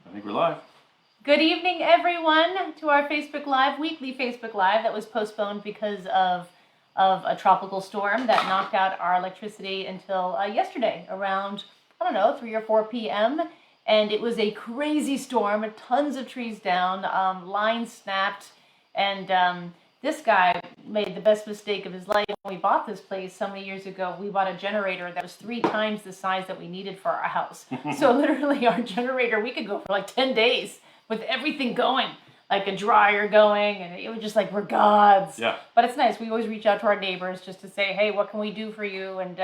I think we're live. Good evening, everyone, to our Facebook Live, weekly Facebook Live that was postponed because of a tropical storm that knocked out our electricity until yesterday around, 3 or 4 p.m. And it was a crazy storm, tons of trees down, lines snapped, and this guy made the best mistake of his life. When we bought this place so many years ago, we bought a generator that was 3 times the size that we needed for our house. So literally our generator, we could go for like 10 days with everything going, like a dryer going, and it was just like, we're gods. Yeah. But it's nice. We always reach out to our neighbors just to say, hey, what can we do for you? And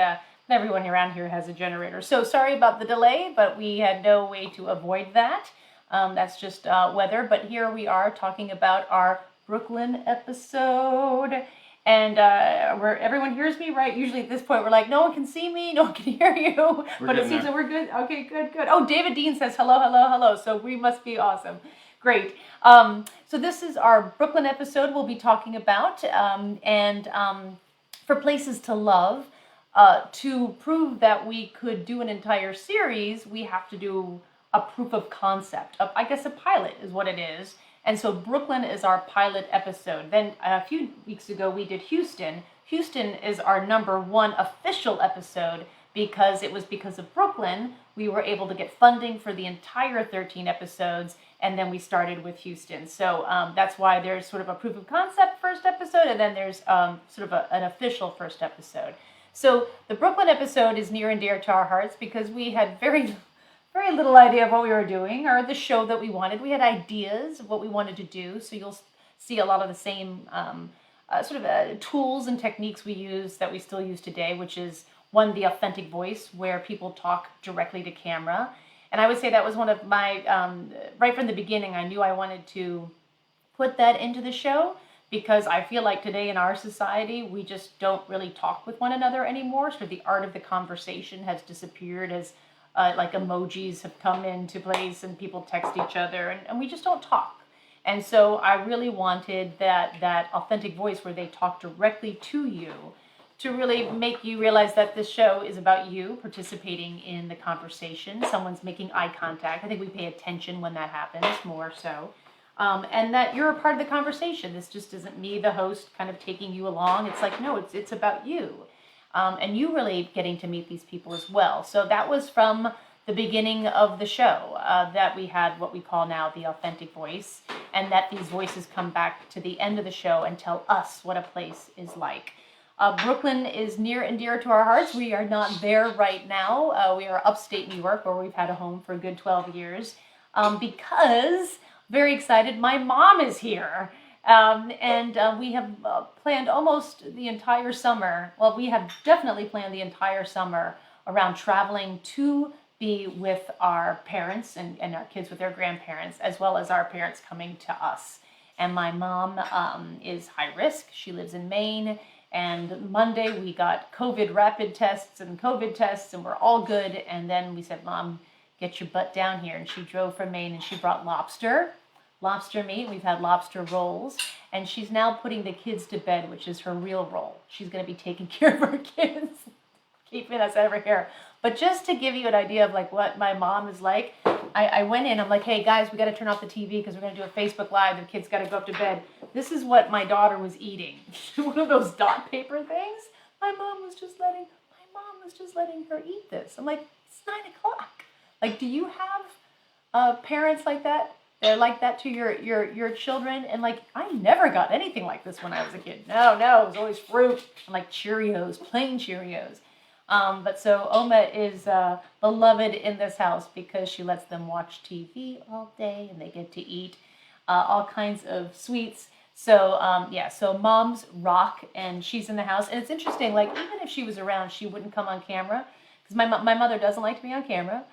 everyone around here has a generator. So sorry about the delay, but we had no way to avoid that. That's just weather. But here we are talking about our Brooklyn episode. And where everyone hears me, right? Usually at this point, we're like, no one can see me, no one can hear you. But it seems that we're good. Okay, good. Oh, David Dean says hello, hello, hello. So we must be awesome. Great. So this is our Brooklyn episode we'll be talking about. For places to love, to prove that we could do an entire series, we have to do a proof of concept. I guess a pilot is what it is. And so Brooklyn is our pilot episode. Then a few weeks ago, we did Houston. Houston is our #1 official episode because it was because of Brooklyn, we were able to get funding for the entire 13 episodes, and then we started with Houston. So that's why there's sort of a proof of concept first episode, and then there's sort of an official first episode. So the Brooklyn episode is near and dear to our hearts because we had very little idea of what we were doing or the show that we wanted. We had ideas of what we wanted to do, so you'll see a lot of the same tools and techniques we use that we still use today, which is one, the authentic voice, where people talk directly to camera. And I would say that was one of my, right from the beginning, I knew I wanted to put that into the show because I feel like today in our society, we just don't really talk with one another anymore. So the art of the conversation has disappeared as like emojis have come into place and people text each other and we just don't talk. And so I really wanted that authentic voice where they talk directly to you to really make you realize that this show is about you participating in the conversation. Someone's making eye contact. I think we pay attention when that happens more so. And that you're a part of the conversation. This just isn't me, the host, kind of taking you along. It's like, no, it's about you. And you really getting to meet these people as well. So that was from the beginning of the show, that we had what we call now the authentic voice, and that these voices come back to the end of the show and tell us what a place is like. Brooklyn is near and dear to our hearts. We are not there right now. We are upstate New York, where we've had a home for a good 12 years, because, very excited, my mom is here. We have planned almost the entire summer. Well, we have definitely planned the entire summer around traveling to be with our parents and our kids with their grandparents, as well as our parents coming to us. And my mom is high risk. She lives in Maine. And Monday we got COVID rapid tests and COVID tests, and we're all good. And then we said, Mom, get your butt down here. And she drove from Maine and she brought lobster meat. We've had lobster rolls, and she's now putting the kids to bed, which is her real role. She's going to be taking care of her kids, keeping us over here. But just to give you an idea of like what my mom is like, I went in, I'm like, hey guys, we got to turn off the TV because we're going to do a Facebook Live. The kids got to go up to bed. This is what my daughter was eating. One of those dot paper things. My mom was just letting her eat this. I'm like, it's 9 o'clock. Like, do you have parents like that? They're like that to your children. And like, I never got anything like this when I was a kid. No, it was always fruit and like Cheerios, plain Cheerios. But so Oma is beloved in this house because she lets them watch TV all day and they get to eat all kinds of sweets. So so Mom's rock, and she's in the house. And it's interesting, like even if she was around, she wouldn't come on camera because my mother doesn't like to be on camera.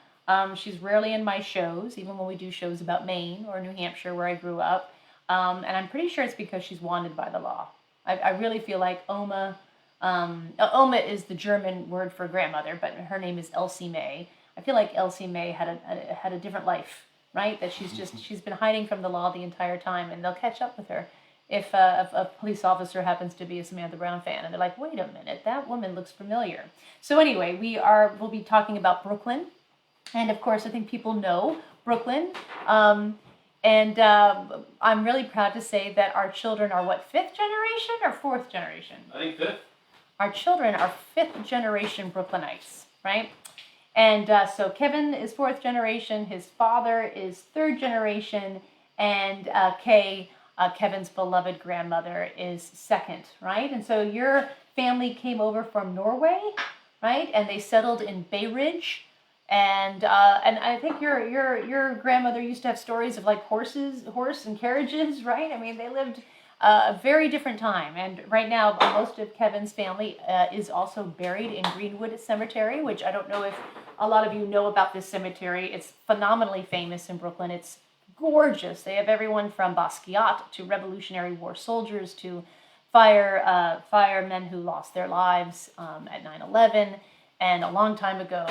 She's rarely in my shows, even when we do shows about Maine or New Hampshire where I grew up. And I'm pretty sure it's because she's wanted by the law. I really feel like Oma is the German word for grandmother, but her name is Elsie May. I feel like Elsie May had a different life, right? That she's been hiding from the law the entire time, and they'll catch up with her if a police officer happens to be a Samantha Brown fan, and they're like, wait a minute, that woman looks familiar. So anyway, we'll be talking about Brooklyn. And of course, I think people know Brooklyn. And I'm really proud to say that our children are what, fifth generation or fourth generation? I think fifth. Our children are fifth generation Brooklynites, right? And so Kevin is fourth generation, his father is third generation, and Kay, Kevin's beloved grandmother, is second, right? And so your family came over from Norway, right? And they settled in Bay Ridge. And I think your grandmother used to have stories of like horse and carriages, right? I mean, they lived a very different time. And right now, most of Kevin's family is also buried in Greenwood Cemetery, which I don't know if a lot of you know about this cemetery. It's phenomenally famous in Brooklyn. It's gorgeous. They have everyone from Basquiat to Revolutionary War soldiers to firemen who lost their lives at 9/11. And a long time ago,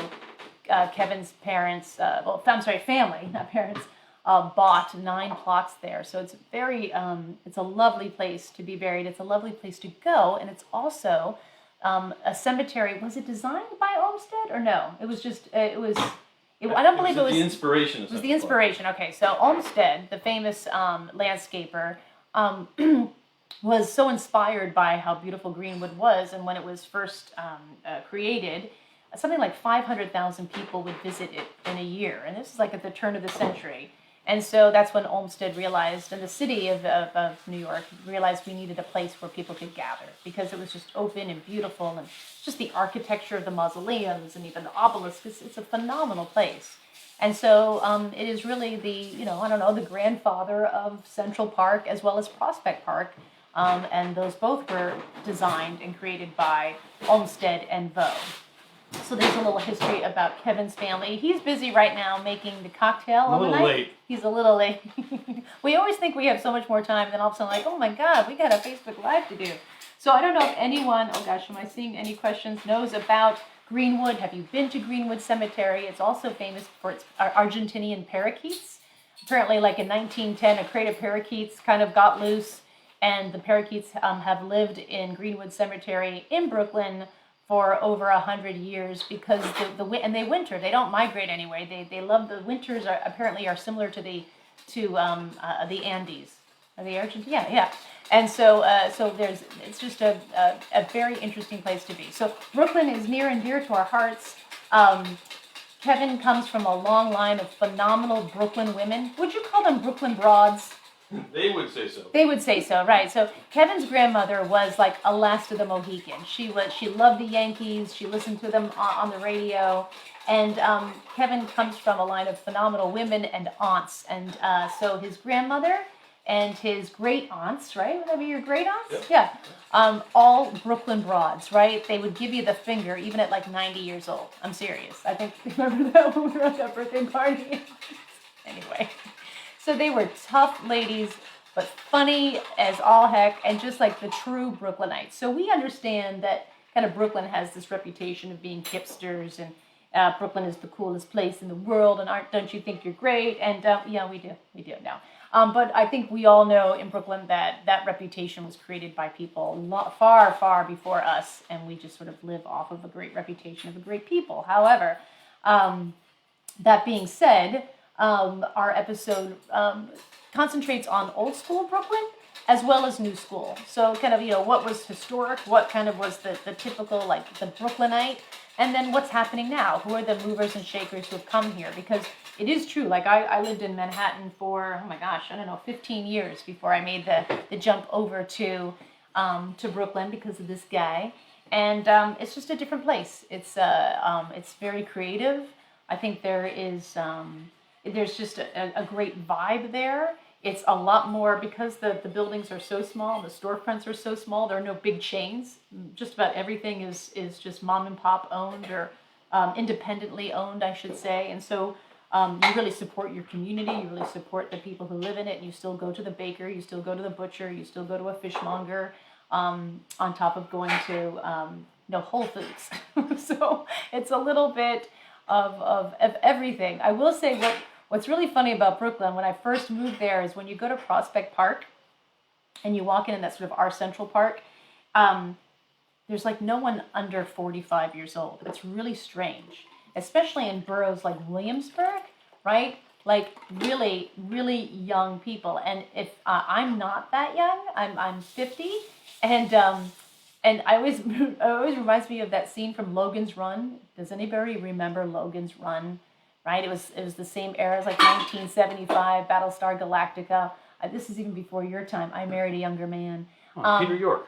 Kevin's parents, family, not parents, bought 9 plots there. So it's it's a lovely place to be buried. It's a lovely place to go. And it's also a cemetery. Was it designed by Olmsted or no? It was just, I don't believe it was. The inspiration. It was the inspiration. Okay, so Olmsted, the famous landscaper, was so inspired by how beautiful Greenwood was. And when it was first created, something like 500,000 people would visit it in a year. And this is like at the turn of the century. And so that's when Olmsted realized, and the city of New York realized we needed a place where people could gather because it was just open and beautiful, and just the architecture of the mausoleums and even the obelisk. It's a phenomenal place. And so it is really the grandfather of Central Park as well as Prospect Park. And those both were designed and created by Olmsted and Vaux. So there's a little history about Kevin's family. He's busy right now making the cocktail of the night. Late. He's a little late. We always think we have so much more time, and then all of a sudden like, oh my God, we got a Facebook Live to do. So I don't know if anyone, oh gosh, am I seeing any questions, knows about Greenwood. Have you been to Greenwood Cemetery? It's also famous for its Argentinian parakeets. Apparently, like in 1910, a crate of parakeets kind of got loose, and the parakeets have lived in Greenwood Cemetery in Brooklyn for over 100 years because and they winter. They don't migrate anyway. They love the winters. Are similar to the Andes. Are they Argentina? Yeah. And so it's just a very interesting place to be. So Brooklyn is near and dear to our hearts. Kevin comes from a long line of phenomenal Brooklyn women. Would you call them Brooklyn broads? They would say so. They would say so, right. So Kevin's grandmother was like a last of the Mohicans. She loved the Yankees. She listened to them on the radio. And Kevin comes from a line of phenomenal women and aunts. And so his grandmother and his great aunts, right? Would that be your great aunts? Yep. Yeah. All Brooklyn broads, right? They would give you the finger even at like 90 years old. I'm serious. I think, remember that when we were at that birthday party? Anyway. So they were tough ladies, but funny as all heck, and just like the true Brooklynites. So we understand that kind of Brooklyn has this reputation of being hipsters, and Brooklyn is the coolest place in the world, and don't you think you're great? And yeah, we do now. But I think we all know in Brooklyn that reputation was created by people far, far before us, and we just sort of live off of a great reputation of a great people. However, that being said, our episode concentrates on old school Brooklyn as well as new school. So kind of, what was historic, what kind of was the typical, like the Brooklynite, and then what's happening now? Who are the movers and shakers who have come here? Because it is true, like I lived in Manhattan for, 15 years before I made the jump over to Brooklyn because of this guy. And it's just a different place. It's very creative. I think there's just a great vibe there. It's a lot more, because the buildings are so small, the storefronts are so small, there are no big chains. Just about everything is just mom and pop owned, or independently owned, I should say. And so you really support your community, you really support the people who live in it, and you still go to the baker, you still go to the butcher, you still go to a fishmonger, on top of going to Whole Foods. So it's a little bit of everything. I will say what's really funny about Brooklyn, when I first moved there, is when you go to Prospect Park and you walk in that sort of our Central Park, there's like no one under 45 years old. It's really strange, especially in boroughs like Williamsburg, right? like really, really young people. And if I'm not that young, I'm 50, and I always it always reminds me of that scene from Logan's Run. Does anybody remember Logan's Run? Right, it was the same era as like 1975, Battlestar Galactica. This is even before your time. I Married a Younger Man. Peter York.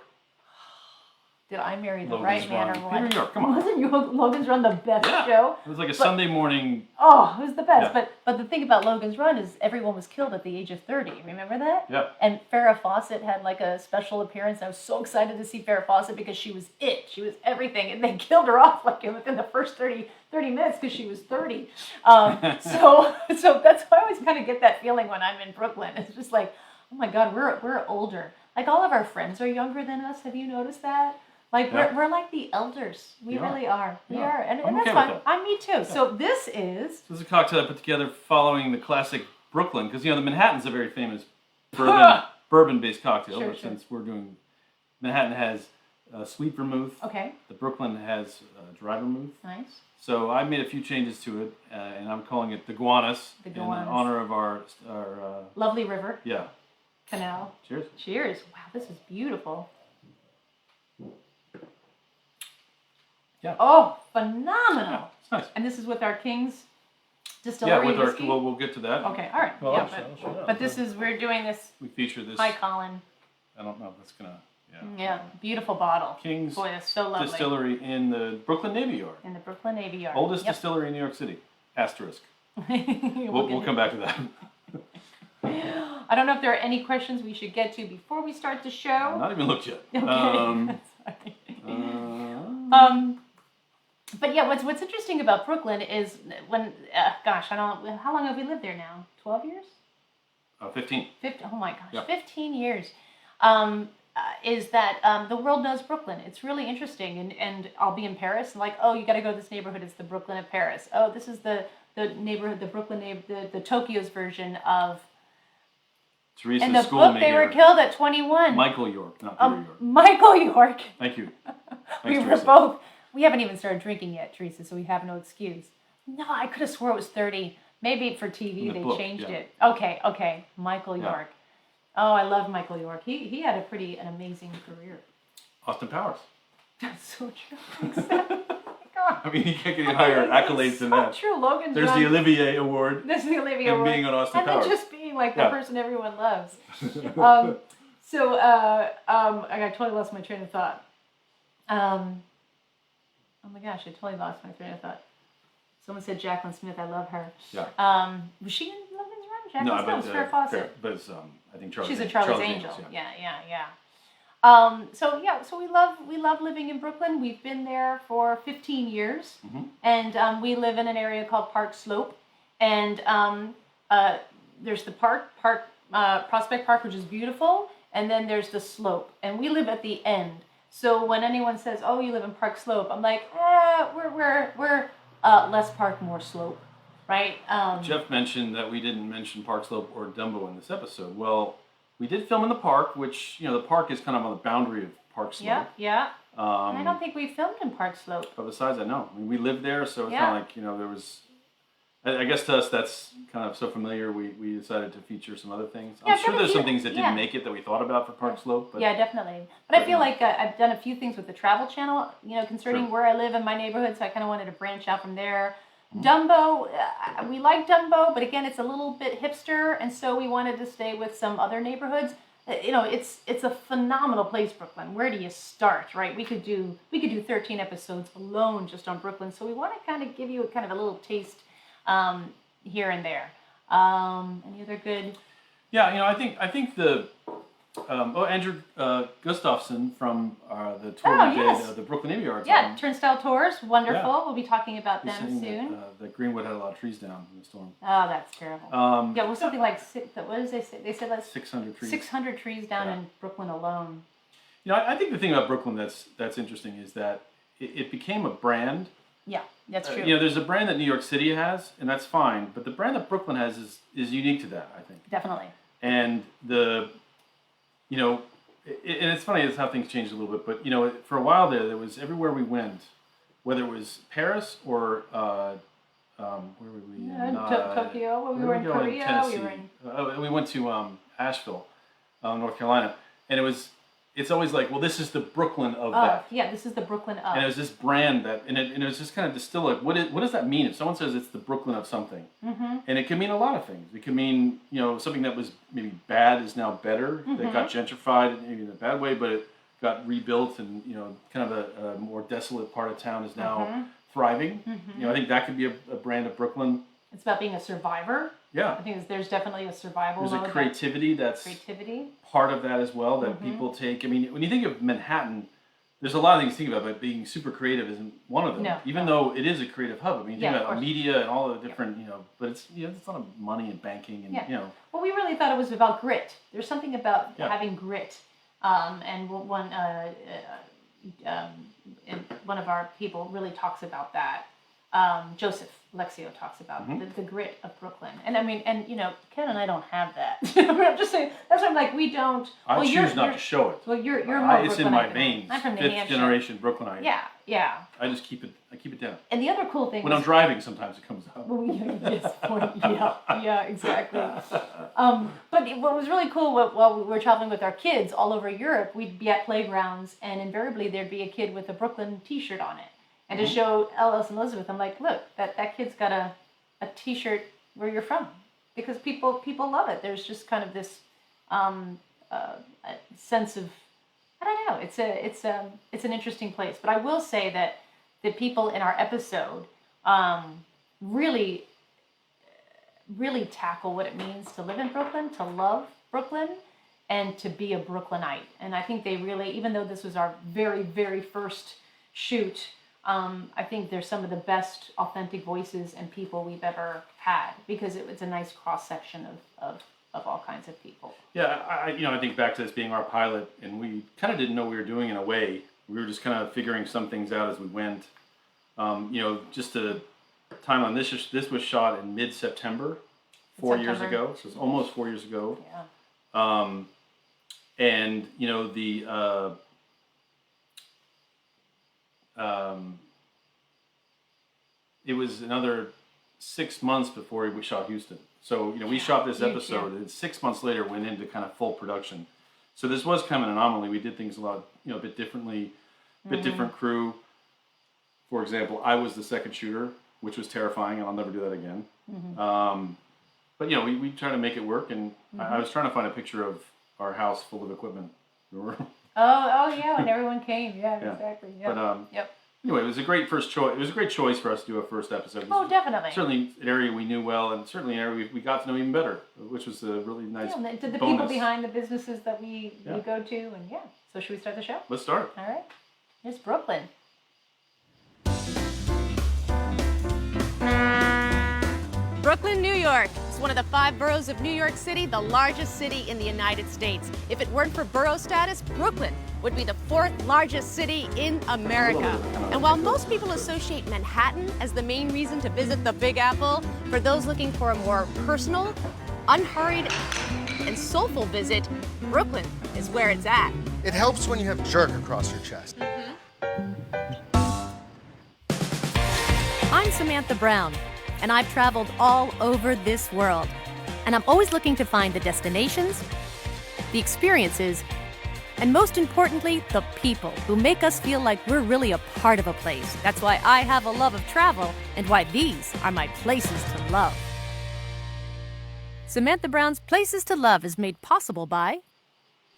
Did I marry the Logan's right man Run. or what? Peter York, come on. Wasn't Logan's Run the best show? It was like a Sunday morning. Oh, it was the best. Yeah. But the thing about Logan's Run is everyone was killed at the age of 30. Remember that? Yeah. And Farrah Fawcett had like a special appearance. I was so excited to see Farrah Fawcett because she was it. She was everything. And they killed her off like within the first 30 minutes because she was 30. So that's why I always kind of get that feeling when I'm in Brooklyn. It's just like, oh my God, we're older. Like all of our friends are younger than us. Have you noticed that? Like we're like the elders. We really are. We are. And that's okay fine. I'm me too. Yeah. So this is a cocktail I put together following the classic Brooklyn, because the Manhattan's a very famous bourbon-based cocktail. Sure, but since we're doing Manhattan has sweet vermouth. Okay. The Brooklyn has dry vermouth. Nice. So I made a few changes to it, and I'm calling it the Gowanus. The Gowanus. In honor of our lovely river. Yeah. Canal. Cheers. Cheers. Wow, this is beautiful. Yeah. Oh, phenomenal. Yeah, it's nice. And this is with our King's Distillery whiskey? We'll get to that. Okay, all right. Well, yeah, but this is, we're doing this. We feature this. Hi, Colin. I don't know if that's going to, Yeah, beautiful bottle. King's Boy, that's so lovely. Distillery in the Brooklyn Navy Yard. In the Brooklyn Navy Yard. Oldest distillery in New York City. Asterisk. We'll come back to that. I don't know if there are any questions we should get to before we start the show. Not even looked yet. Okay. But yeah, what's interesting about Brooklyn is when, gosh, how long have we lived there now? 12 years? 15. 15, oh my gosh, Yep. 15 years. Is that the world knows Brooklyn. It's really interesting. And I'll be in Paris and like, oh, you got to go to this neighborhood. It's the Brooklyn of Paris. Oh, this is the neighborhood, the Brooklyn neighborhood, the Tokyo's version of. Teresa's in the book, they were killed at 21. Michael York, not Peter York. Michael York. Thank you. We Thanks, were Teresa. both. We haven't even started drinking yet, Teresa, so we have no excuse. No, I could have swore it was 30. Maybe for TV they changed it. Okay. Michael York. Oh, I love Michael York. He had an amazing career. Austin Powers. That's so true. God. I mean, you can't get any higher accolades than that. True, Logan's There's Run. the Olivier Award. There's the Olivier and Award. being on Austin Powers. And then just being like the person everyone loves. I totally lost my train of thought. Oh my gosh, I totally lost my train of thought. Someone said Jacqueline Smith. I love her. Yeah. Was she in Logan's Run? Jacqueline Smith was Farrah Fawcett. But it's, I think Charlie's She's a Charlie's Angel. Yeah. So we love living in Brooklyn. We've been there for 15 years, and we live in an area called Park Slope, and there's the Prospect Park, which is beautiful, and then there's the slope, and we live at the end. So when anyone says, "Oh, you live in Park Slope," I'm like, we're less park, more slope, right? Jeff mentioned that we didn't mention Park Slope or Dumbo in this episode. Well, we did film in the park, which, the park is kind of on the boundary of Park Slope. Yeah. And I don't think we filmed in Park Slope. But besides that, no. I mean, we lived there, so it's kind of like, there was... I guess to us, that's kind of so familiar, we decided to feature some other things. I'm sure there's some things that didn't make it that we thought about for Park Slope. But, yeah, definitely. But I feel like I've done a few things with the Travel Channel, concerning where I live in my neighborhood, so I kind of wanted to branch out from there. Dumbo, we like Dumbo, but again, it's a little bit hipster, and so we wanted to stay with some other neighborhoods. It's a phenomenal place, Brooklyn. Where do you start, right? We could do 13 episodes alone just on Brooklyn, so we want to kind of give you a little taste here and there. Any other good? Yeah, I think the Andrew Gustafson from the tour we did of the Brooklyn Navy Yard. Yeah, Turnstile Tours, wonderful. Yeah. We'll be talking about them soon. That Greenwood had a lot of trees down in the storm. Oh, that's terrible. It was something like what did they say? They said like 600 trees. 600 trees down in Brooklyn alone. I think the thing about Brooklyn that's interesting is that it became a brand. Yeah, that's true. There's a brand that New York City has, and that's fine. But the brand that Brooklyn has is unique to that, I think. Definitely. And and it's funny, it's how things changed a little bit. But for a while there was everywhere we went, whether it was Paris or where were we? Tokyo. When we were in Korea. Tennessee. We went to Asheville, North Carolina, and it's always like, well, this is the Brooklyn of that. Yeah, this is the Brooklyn of. And it was this brand that, and it was just kind of distilled. Like, what does that mean? If someone says it's the Brooklyn of something, and it can mean a lot of things. It can mean, something that was maybe bad is now better. That got gentrified, maybe in a bad way, but it got rebuilt, and kind of a more desolate part of town is now thriving. I think that could be a brand of Brooklyn. It's about being a survivor. Yeah. I think there's definitely a survival mode. There's a creativity that's part of that as well, that people take. I mean, when you think of Manhattan, there's a lot of things to think about, but being super creative isn't one of them. No, Even though it is a creative hub. I mean, you think about media and all the different, but it's, it's a lot of money and banking and, Well, we really thought it was about grit. There's something about having grit. And one of our people really talks about that. Joseph Lexio talks about the grit of Brooklyn. And I mean, Ken and I don't have that. I'm just saying, that's why I'm like, we don't. I choose not to show it. Well, you're more it's in my veins. I'm from New Fifth Hampshire. generation Brooklynite. Yeah. I just keep it down. And the other cool thing when I'm driving, sometimes it comes out. Yeah, exactly. But what was really cool while we were traveling with our kids all over Europe, we'd be at playgrounds, and invariably there'd be a kid with a Brooklyn T-shirt on it. And to show Ellis and Elizabeth, I'm like, look, that kid's got a T-shirt where you're from, because people love it. There's just kind of this sense of, I don't know. It's an interesting place. But I will say that the people in our episode really tackle what it means to live in Brooklyn, to love Brooklyn, and to be a Brooklynite. And I think they really, even though this was our very, very first shoot, I think they're some of the best authentic voices and people we've ever had, because it's a nice cross section of all kinds of people. Yeah, I think back to this being our pilot, and we kind of didn't know what we were doing in a way. We were just kind of figuring some things out as we went. Just a time on this was shot in mid-September, 4 years ago, so it's almost 4 years ago. Yeah. And it was another 6 months before we shot Houston. So, we shot this episode, and 6 months later went into kind of full production. So this was kind of an anomaly. We did things a lot, a bit differently, different crew. For example, I was the second shooter, which was terrifying, and I'll never do that again. But, we tried to make it work, and I was trying to find a picture of our house full of equipment. Remember? Oh yeah, when everyone came. Yeah. Exactly. Yep. But, anyway, it was a great first choice. It was a great choice for us to do a first episode. Oh, definitely. Certainly an area we knew well, and certainly an area we got to know even better, which was a really nice bonus. The people behind the businesses that we go to, and So should we start the show? Let's start. All right. Here's Brooklyn. Brooklyn, New York. It's one of the 5 boroughs of New York City, the largest city in the United States. If it weren't for borough status, Brooklyn would be the 4th largest city in America. And while most people associate Manhattan as the main reason to visit the Big Apple, for those looking for a more personal, unhurried, and soulful visit, Brooklyn is where it's at. It helps when you have jerk across your chest. I'm Samantha Brown, and I've traveled all over this world. And I'm always looking to find the destinations, the experiences, and most importantly, the people who make us feel like we're really a part of a place. That's why I have a love of travel, and why these are my places to love. Samantha Brown's Places to Love is made possible by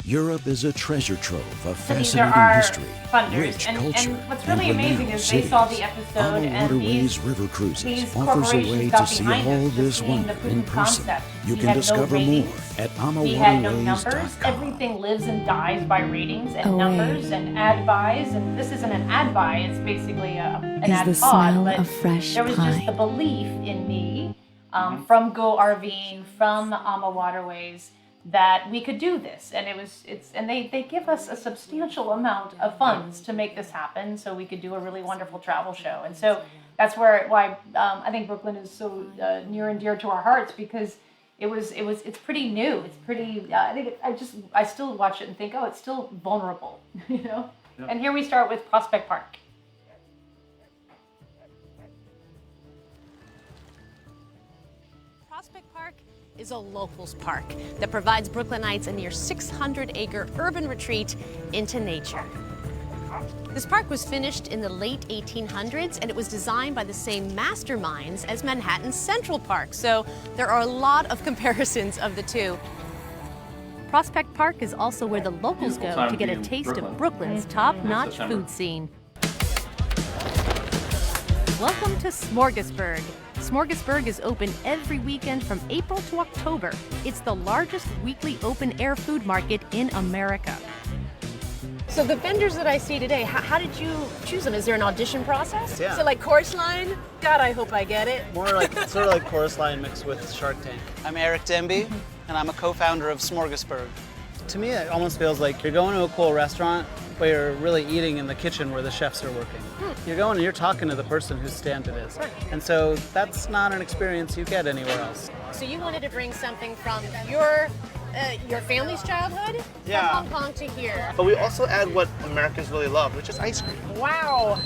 Europe is a treasure trove of These are fascinating our history, funders, rich culture, and what's really amazing renowned is they saw the cities. episode, Ama and Waterways River Cruises these offers a way corporations to got see behind all us, this seeing wonder the proof in of person. concept. You We can had no discover more ratings. at We had no numbers. amawaterways.com. Everything lives and dies by ratings and numbers and ad buys. And this isn't an ad buy; it's basically an ad the pod. smell But of fresh there was just pine. the belief in me from Go RVing, from Ama Waterways, that we could do this, and they give us a substantial amount of funds to make this happen, so we could do a really wonderful travel show. And so that's why I think Brooklyn is so near and dear to our hearts, because it's pretty new. It's pretty. I still watch it and think, oh, it's still vulnerable, Yeah. And here we start with Prospect Park. Prospect Park is a locals park that provides Brooklynites a near 600-acre urban retreat into nature. This park was finished in the late 1800s, and it was designed by the same masterminds as Manhattan's Central Park, so there are a lot of comparisons of the two. Prospect Park is also where the locals go to get a taste of Brooklyn's top-notch food scene. Welcome to Smorgasburg. Smorgasburg is open every weekend from April to October. It's the largest weekly open-air food market in America. So the vendors that I see today, how did you choose them? Is there an audition process? Yeah. Is it like Chorus Line? God, I hope I get it. More like sort of like Chorus Line mixed with Shark Tank. I'm Eric Denby, and I'm a co-founder of Smorgasburg. To me, it almost feels like you're going to a cool restaurant, but you're really eating in the kitchen where the chefs are working. You're going and you're talking to the person whose stand it is. And so that's not an experience you get anywhere else. So you wanted to bring something from your family's childhood from Hong Kong to here. But we also add what Americans really love, which is ice cream. Wow.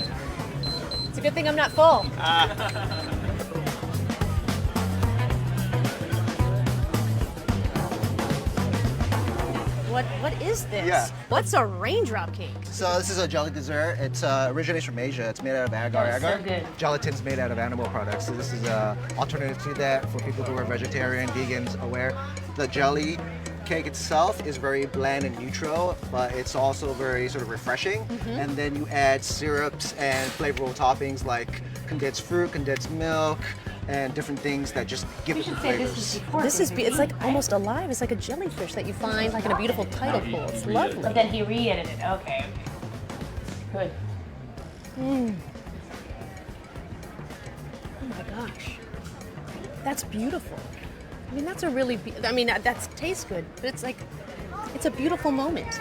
It's a good thing I'm not full. What is this? Yeah. What's a raindrop cake? So this is a jelly dessert. It originates from Asia. It's made out of agar. That's so good. Gelatin's made out of animal products. So this is an alternative to that for people who are vegetarian, vegans, aware. The jelly cake itself is very bland and neutral, but it's also very sort of refreshing. And then you add syrups and flavorful toppings like condensed fruit, condensed milk, and different things that just give it some flavors. It's like almost alive. It's like a jellyfish that you find like in a beautiful tidal pool. It's lovely. But then he re-edited it. Okay. Good. Oh my gosh. That's beautiful. I mean, that's a really, that tastes good, but it's like, it's a beautiful moment.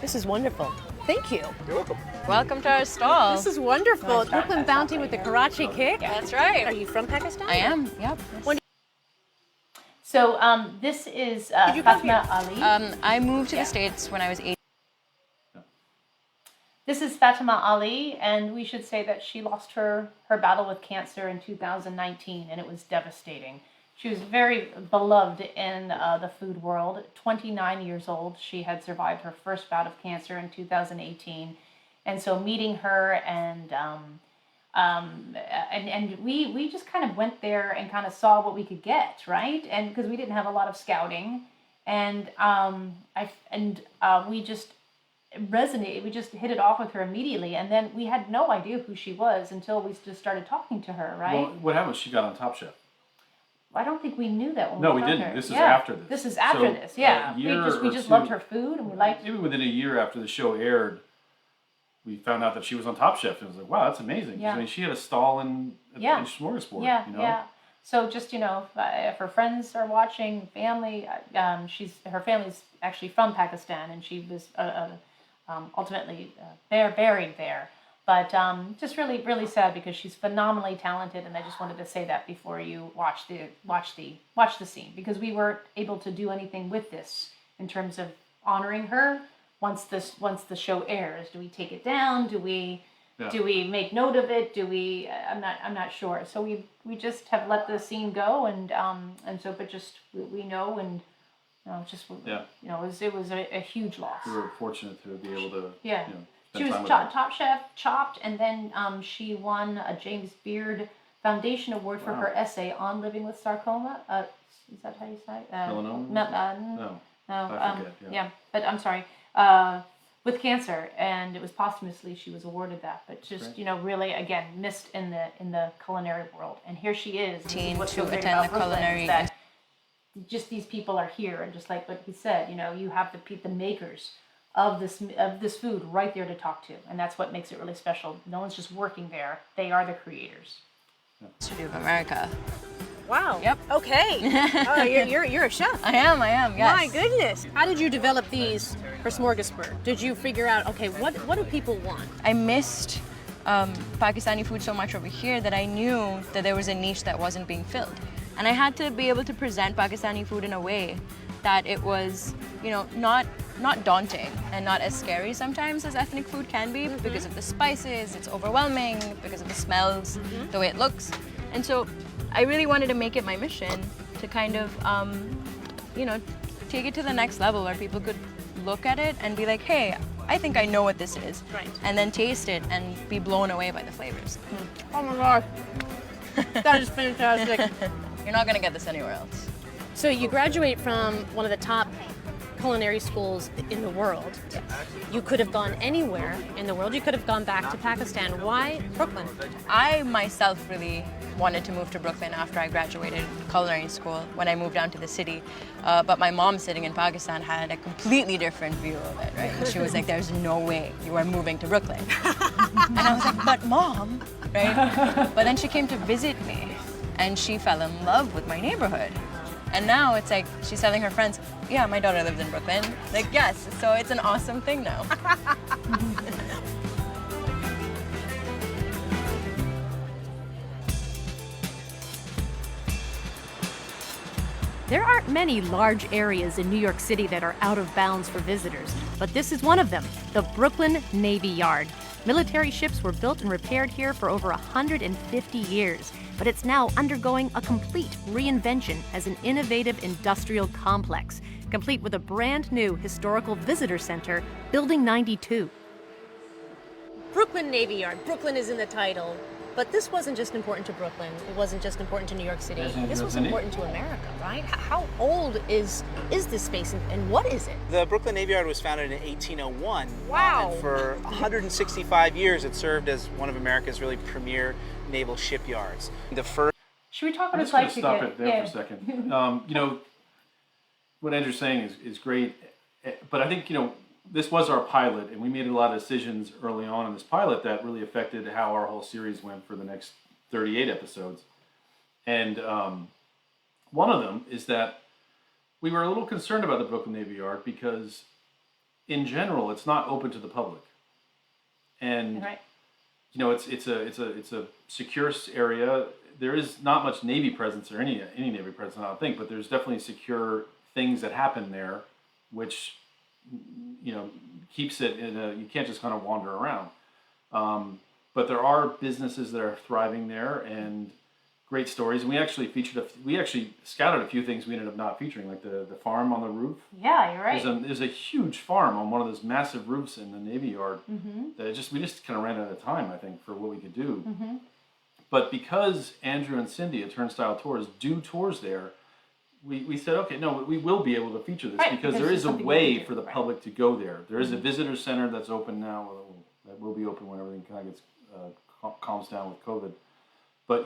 This is wonderful. Thank you. You're welcome. Welcome to our stall. This is wonderful. Brooklyn Bounty with the Karachi kick. That's right. Are you from Pakistan? I am, yep. So this is you come Fatima Ali. I moved to the States when I was 8. This is Fatima Ali, and we should say that she lost her battle with cancer in 2019, and it was devastating. She was very beloved in the food world. 29 years old, she had survived her first bout of cancer in 2018, and so meeting her and we just kind of went there and kind of saw what we could get, right? And because we didn't have a lot of scouting, and we just resonated. We just hit it off with her immediately, and then we had no idea who she was until we just started talking to her, right? Well, what happened was she got on Top Chef. I don't think we knew that when No, we we found didn't. her. This is after this. This is after So, this, yeah. a year We or just two- loved her food, and we liked. Maybe within a year after the show aired, we found out that she was on Top Chef, and it was like, wow, that's amazing. Yeah. I mean, she had a stall in Smorgasburg. Yeah, you know? yeah. So just if her friends are watching, family, her family's actually from Pakistan, and she was ultimately buried there. But just really, really sad because she's phenomenally talented, and I just wanted to say that before you watch the scene, because we weren't able to do anything with this in terms of honoring her once the show airs. Do we take it down? Do we make note of it? Do we? I'm not sure. So we just have let the scene go, and so but just we know, and it was a huge loss. We were fortunate to be able to. Yeah. Spend She was time with her. Top Chef, Chopped, and then she won a James Beard Foundation Award for her essay on living with sarcoma. Is that how you say it? Melanoma? No, I forget, yeah. but I'm sorry. With cancer, and it was posthumously she was awarded that. But just really again missed in the culinary world, and here she is. What's so to great attend about the Brooklyn is culinary. that just these people are here, and just like what he said, you have the makers of this food right there to talk to, and that's what makes it really special. No one's just working there; they are the creators. History of America. Wow. Yep. Okay. You're a chef. I am, yes. My goodness. How did you develop these for Smorgasburg? Did you figure out, okay, what do people want? I missed Pakistani food so much over here that I knew that there was a niche that wasn't being filled. And I had to be able to present Pakistani food in a way that it was, not daunting and not as scary sometimes as ethnic food can be because of the spices, it's overwhelming, because of the smells, the way it looks. And so I really wanted to make it my mission to kind of, take it to the next level where people could look at it and be like, hey, I think I know what this is. Right. And then taste it and be blown away by the flavors. Oh my gosh. That is fantastic. You're not gonna get this anywhere else. So you graduate from one of the top culinary schools in the world. You could have gone anywhere in the world. You could have gone back to Pakistan. Why Brooklyn? I myself really wanted to move to Brooklyn after I graduated culinary school when I moved down to the city. But my mom sitting in Pakistan had a completely different view of it, right? And she was like, there's no way you are moving to Brooklyn. And I was like, but mom, right? But then she came to visit me and she fell in love with my neighborhood. And now it's like she's telling her friends, yeah, my daughter lives in Brooklyn. Like, yes, so it's an awesome thing now. There aren't many large areas in New York City that are out of bounds for visitors, but this is one of them, the Brooklyn Navy Yard. Military ships were built and repaired here for over 150 years, but it's now undergoing a complete reinvention as an innovative industrial complex, complete with a brand new historical visitor center, Building 92. Brooklyn Navy Yard. Brooklyn is in the title. But this wasn't just important to Brooklyn. It wasn't just important to New York City. This was important to America, right? How old is this space and what is it? The Brooklyn Navy Yard was founded in 1801. Wow. And for 165 years, it served as one of America's really premier naval shipyards. The first. Should we talk I'm what just it's going like to to stop get... it there for a second. What Andrew's saying is great, but I think, this was our pilot, and we made a lot of decisions early on in this pilot that really affected how our whole series went for the next 38 episodes. And one of them is that we were a little concerned about the Brooklyn Navy Yard because, in general, it's not open to the public. And Right. it's a secure area. There is not much Navy presence or any Navy presence, I don't think, but there's definitely secure things that happen there, which keeps it you can't just kind of wander around. But there are businesses that are thriving there and great stories. And we actually scouted a few things we ended up not featuring, like the farm on the roof. Yeah, you're right. There's a huge farm on one of those massive roofs in the Navy Yard that we just kind of ran out of time, I think, for what we could do. But because Andrew and Cindy at Turnstile Tours do tours there, we said, okay, no, we will be able to feature this because there is a way for the public to go there. There is a visitor center that's open now. That will be open when everything kind of gets calms down with COVID. But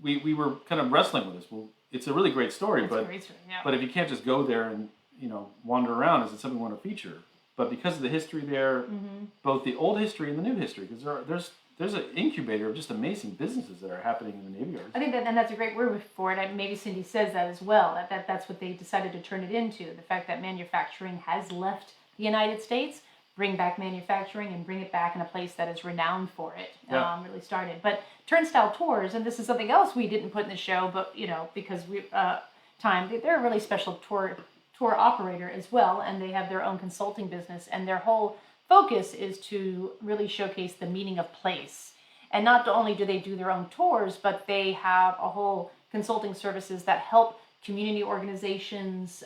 we were kind of wrestling with this. Well, it's a really great story, but if you can't just go there and wander around, is it something we want to feature? But because of the history there, both the old history and the new history, because there's an incubator of just amazing businesses that are happening in the Navy Yards. I think that's a great word for it. And maybe Cindy says that as well, that's what they decided to turn it into. The fact that manufacturing has left the United States, bring back manufacturing and bring it back in a place that is renowned for it, really started. But Turnstile Tours, and this is something else we didn't put in the show, but, because they're a really special tour operator as well, and they have their own consulting business, and their whole focus is to really showcase the meaning of place. And not only do they do their own tours, but they have a whole consulting services that help community organizations,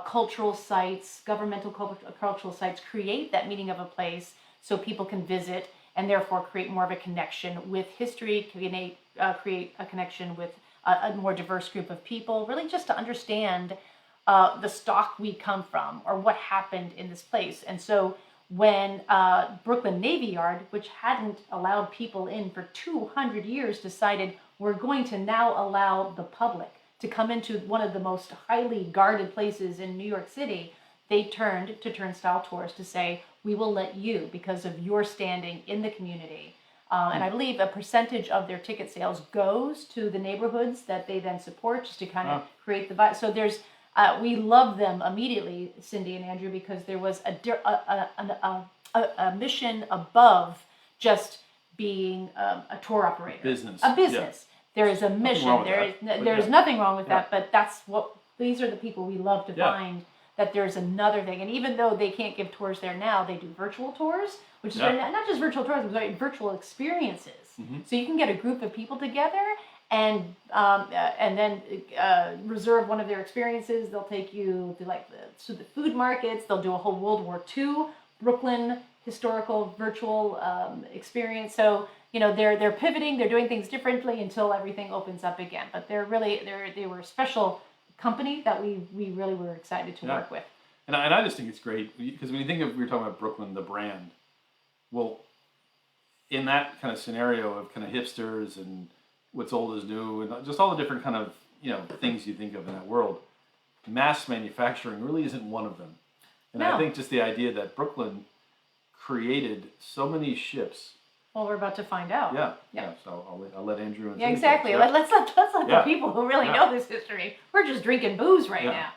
cultural sites, governmental cultural sites create that meaning of a place so people can visit and therefore create more of a connection with history, create a connection with a more diverse group of people, really just to understand the stock we come from or what happened in this place. And so when Brooklyn Navy Yard, which hadn't allowed people in for 200 years, decided we're going to now allow the public to come into one of the most highly guarded places in New York City, they turned to Turnstile Tours to say, we will let you, because of your standing in the community. And I believe a percentage of their ticket sales goes to the neighborhoods that they then support, just to kind of create the vibe. So there's we love them immediately, Cindy and Andrew, because there was a mission above just being a tour operator. A business. There is a mission. There is nothing wrong with that, but these are the people we love to find, that there's another thing. And even though they can't give tours there now, they do virtual tours, which is not just virtual tours, but virtual experiences. So you can get a group of people together and then reserve one of their experiences. They'll take you to the food markets. They'll do a whole World War II Brooklyn historical virtual experience. So they're pivoting. They're doing things differently until everything opens up again. But they were a special company that we really were excited to work with. And I just think it's great because when you think of, we were talking about Brooklyn, the brand, well, in that kind of scenario of kind of hipsters and what's old is new and just all the different kind of, things you think of in that world, mass manufacturing really isn't one of them. And I think just the idea that Brooklyn created so many ships. Well, we're about to find out. Yeah. So I'll let Andrew. Yeah, exactly. Let's let the people who really know this history. We're just drinking booze right now.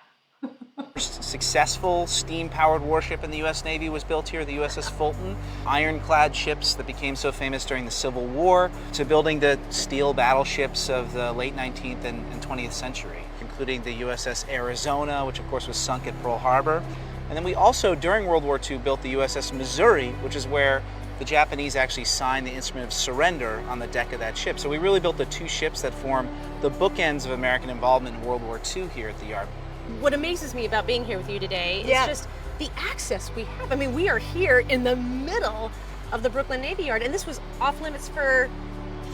First successful steam-powered warship in the U.S. Navy was built here, the USS Fulton. Ironclad ships that became so famous during the Civil War, to building the steel battleships of the late 19th and 20th century, including the USS Arizona, which of course was sunk at Pearl Harbor. And then we also, during World War II, built the USS Missouri, which is where the Japanese actually signed the instrument of surrender on the deck of that ship. So we really built the two ships that form the bookends of American involvement in World War II here at the yard. What amazes me about being here with you today is just the access we have. I mean, we are here in the middle of the Brooklyn Navy Yard, and this was off limits for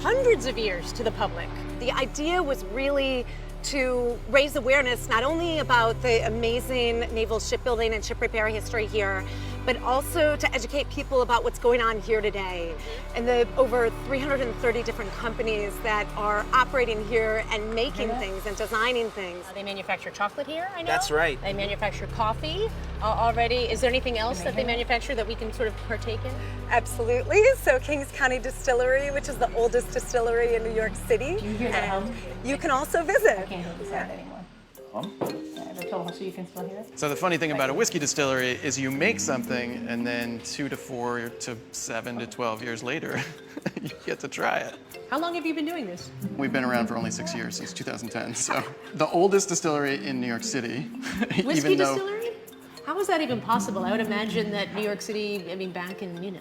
hundreds of years to the public. The idea was really to raise awareness not only about the amazing naval shipbuilding and ship repair history here, but also to educate people about what's going on here today and the over 330 different companies that are operating here and making things and designing things. They manufacture chocolate here, I know. That's right. They manufacture coffee already. Is there anything else that they manufacture that we can sort of partake in? Absolutely. So Kings County Distillery, which is the oldest distillery in New York City. Do you hear that hum? You can also visit. I can't hear the sound anymore. So you can still hear it? So the funny thing about a whiskey distillery is you make something and then 2 to 4 to 7 to 12 years later, you get to try it. How long have you been doing this? We've been around for only 6 years, since 2010. So the oldest distillery in New York City. Whiskey distillery? How is that even possible? I would imagine that New York City, I mean, back in,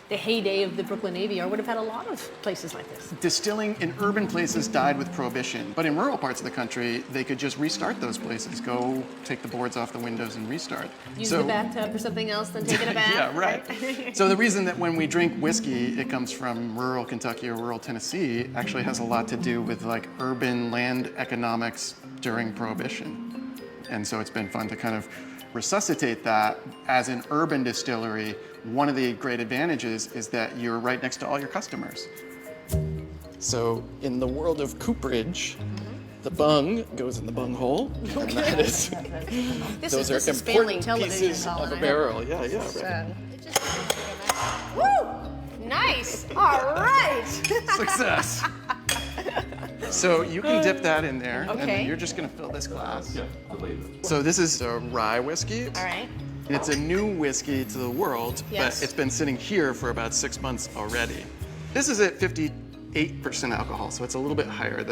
the heyday of the Brooklyn Navy Yard would have had a lot of places like this. Distilling in urban places died with Prohibition, but in rural parts of the country, they could just restart those places, go take the boards off the windows and restart. Use the bathtub for something else than taking a bath? Yeah, right. So the reason that when we drink whiskey, it comes from rural Kentucky or rural Tennessee, actually has a lot to do with like urban land economics during Prohibition. And so it's been fun to kind of resuscitate that as an urban distillery. One of the great advantages is that you're right next to all your customers. So in the world of cooperage, the bung goes in the bung hole, and that is, those are important pieces of a barrel. Yeah, right. Woo! Nice! All right! Success. So you can dip that in there, and then you're just gonna fill this glass. Yeah, the label. So this is a rye whiskey. All right. It's a new whiskey to the world, Yes. but it's been sitting here for about 6 months already. This is at 58% alcohol, so it's a little bit higher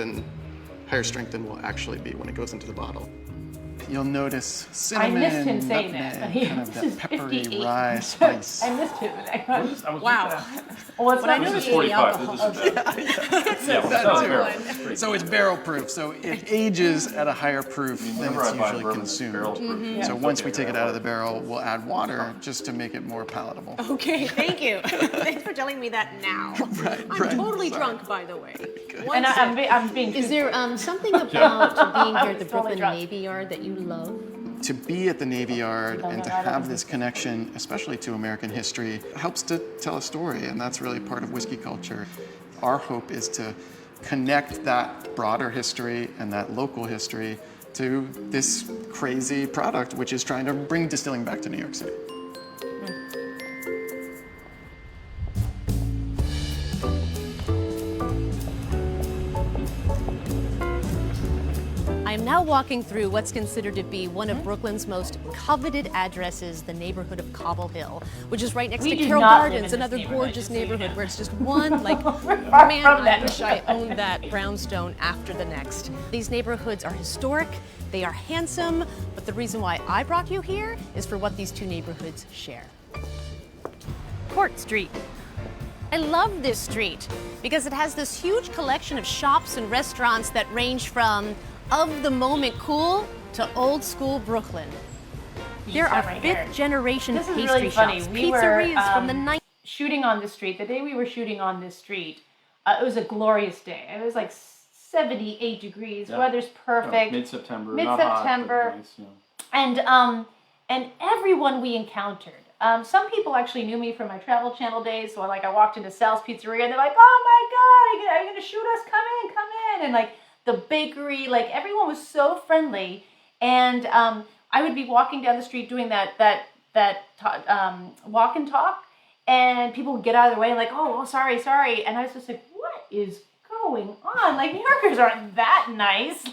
strength than will actually be when it goes into the bottle. You'll notice cinnamon, I missed him saying that. nutmeg, kind of that peppery rye spice. I missed him. I was Wow. Well, it's not This is really 45. This is barrel. So it's barrel proof, so it ages at a higher proof than Whenever it's I buy usually bourbon, consumed. barrel proof. So once we take it out of the barrel, we'll add water just to make it more palatable. Okay, thank you. Thanks for telling me that now. Right, I'm totally drunk, by the way. And I'm being. Is there something about being here at the Totally Brooklyn drunk. Navy Yard that you love? To be at the Navy Yard and to have this connection, especially to American history, helps to tell a story, and that's really part of whiskey culture. Our hope is to connect that broader history and that local history to this crazy product, which is trying to bring distilling back to New York City. I am now walking through what's considered to be one of Brooklyn's most coveted addresses, the neighborhood of Cobble Hill, which is right next We to do Carroll not live in Gardens, this another neighborhood, gorgeous just so you neighborhood know. where it's just one, like, far man, from I that. wish I owned that brownstone after the next. These neighborhoods are historic, they are handsome, but the reason why I brought you here is for what these two neighborhoods share. Court Street. I love this street because it has this huge collection of shops and restaurants that range from of-the-moment cool to old-school Brooklyn. There are right here. fifth-generation This is pastry really funny. shops, We were pizzerias from the 90s. shooting on this street. The day we were shooting on this street, it was a glorious day. It was like 78 degrees. Yeah. Weather's perfect. Mid-September. Mid-September. Not hot, but nice, And everyone we encountered. Some people actually knew me from my Travel Channel days. So I walked into Sal's Pizzeria and they're like, "Oh my God, are you gonna shoot us? Come in!" And like the bakery, like everyone was so friendly. And I would be walking down the street doing that walk and talk, and people would get out of the way and like, "Oh, sorry," and I was just like, "What is going on? Like, New Yorkers aren't that nice."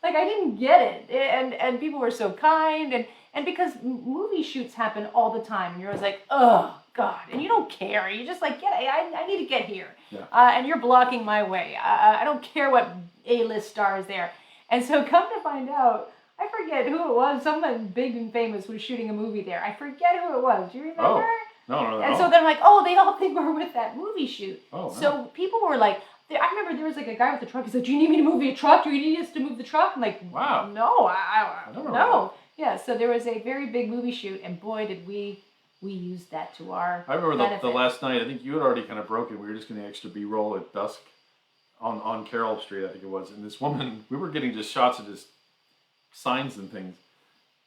Like I didn't get it, and people were so kind, and because movie shoots happen all the time, and you're always like, "Oh God," and you don't care. You just like, I need to get here, and you're blocking my way. I don't care what A-list star is there, and so come to find out, I forget who it was. Someone big and famous was shooting a movie there. I forget who it was. Do you remember? Oh, no. And so they're like, "Oh, they all think we're with that movie shoot." Oh, so people were like, I remember there was like a guy with a truck. He's like, "Do you need me to move your truck? Do you need us to move the truck?" I'm like, Wow. No, I don't know. no. Yeah, so there was a very big movie shoot, and boy, did we used that to our I remember the benefit. last night, I think you had already kind of broken. We were just getting extra B-roll at dusk on Carroll Street, I think it was. And this woman, we were getting just shots of just signs and things.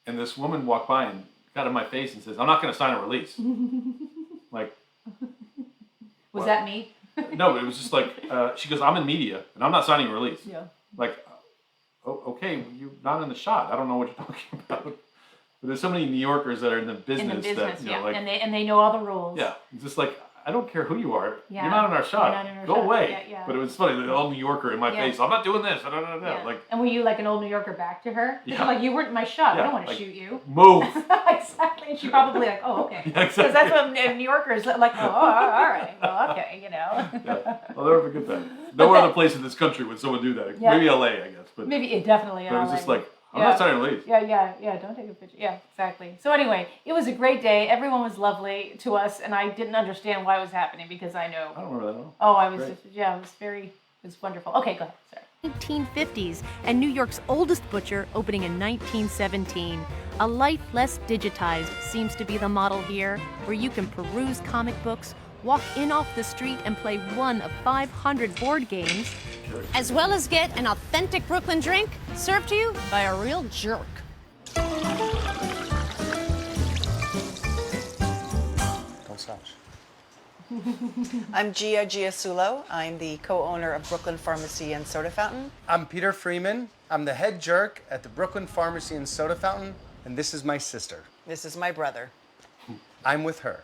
And this woman walked by and got in my face and says, "I'm not going to sign a release." Like, Was that me? no, it was just like, she goes, "I'm in media and I'm not signing a release." Yeah. Like, oh, okay, you're not in the shot. I don't know what you're talking about. But there's so many New Yorkers that are in the business, that, you know, like, and they know all the rules. yeah, it's just like, I don't care who you are. Yeah. You're not in our shot. You're not in our Go shot. away. Yeah, yeah. But it was funny, the old New Yorker in my Yeah. face. "I'm not doing this. No. Yeah. Like, And were you like an old New Yorker back to her? Yeah. Like, "You weren't in my shot. I Yeah, don't want to like, shoot you." move. Exactly. And she probably like, "Oh, okay." Yeah, Because exactly. that's what New Yorkers like. "Oh, all right. Well, okay, you know." Yeah. Well, that was a good time. No other place in this country would someone do that. Yeah. Maybe LA, I guess. But, Maybe it definitely. but it was just like, I'm Yeah. not signing a release. Yeah. Don't take a picture. Yeah, exactly. So anyway, it was a great day. Everyone was lovely to us, and I didn't understand why it was happening because I know. I don't remember that at all. Oh, I was Great. just, it was wonderful. Okay, go ahead. Sorry. 1950s, and New York's oldest butcher opening in 1917. A life less digitized seems to be the model here, where you can peruse comic books, walk in off the street and play one of 500 board games, as well as get an authentic Brooklyn drink served to you by a real jerk. Don't slouch. I'm Gia Giasulo. I'm the co-owner of Brooklyn Farmacy and Soda Fountain. I'm Peter Freeman. I'm the head jerk at the Brooklyn Farmacy and Soda Fountain, and this is my sister. This is my brother. I'm with her.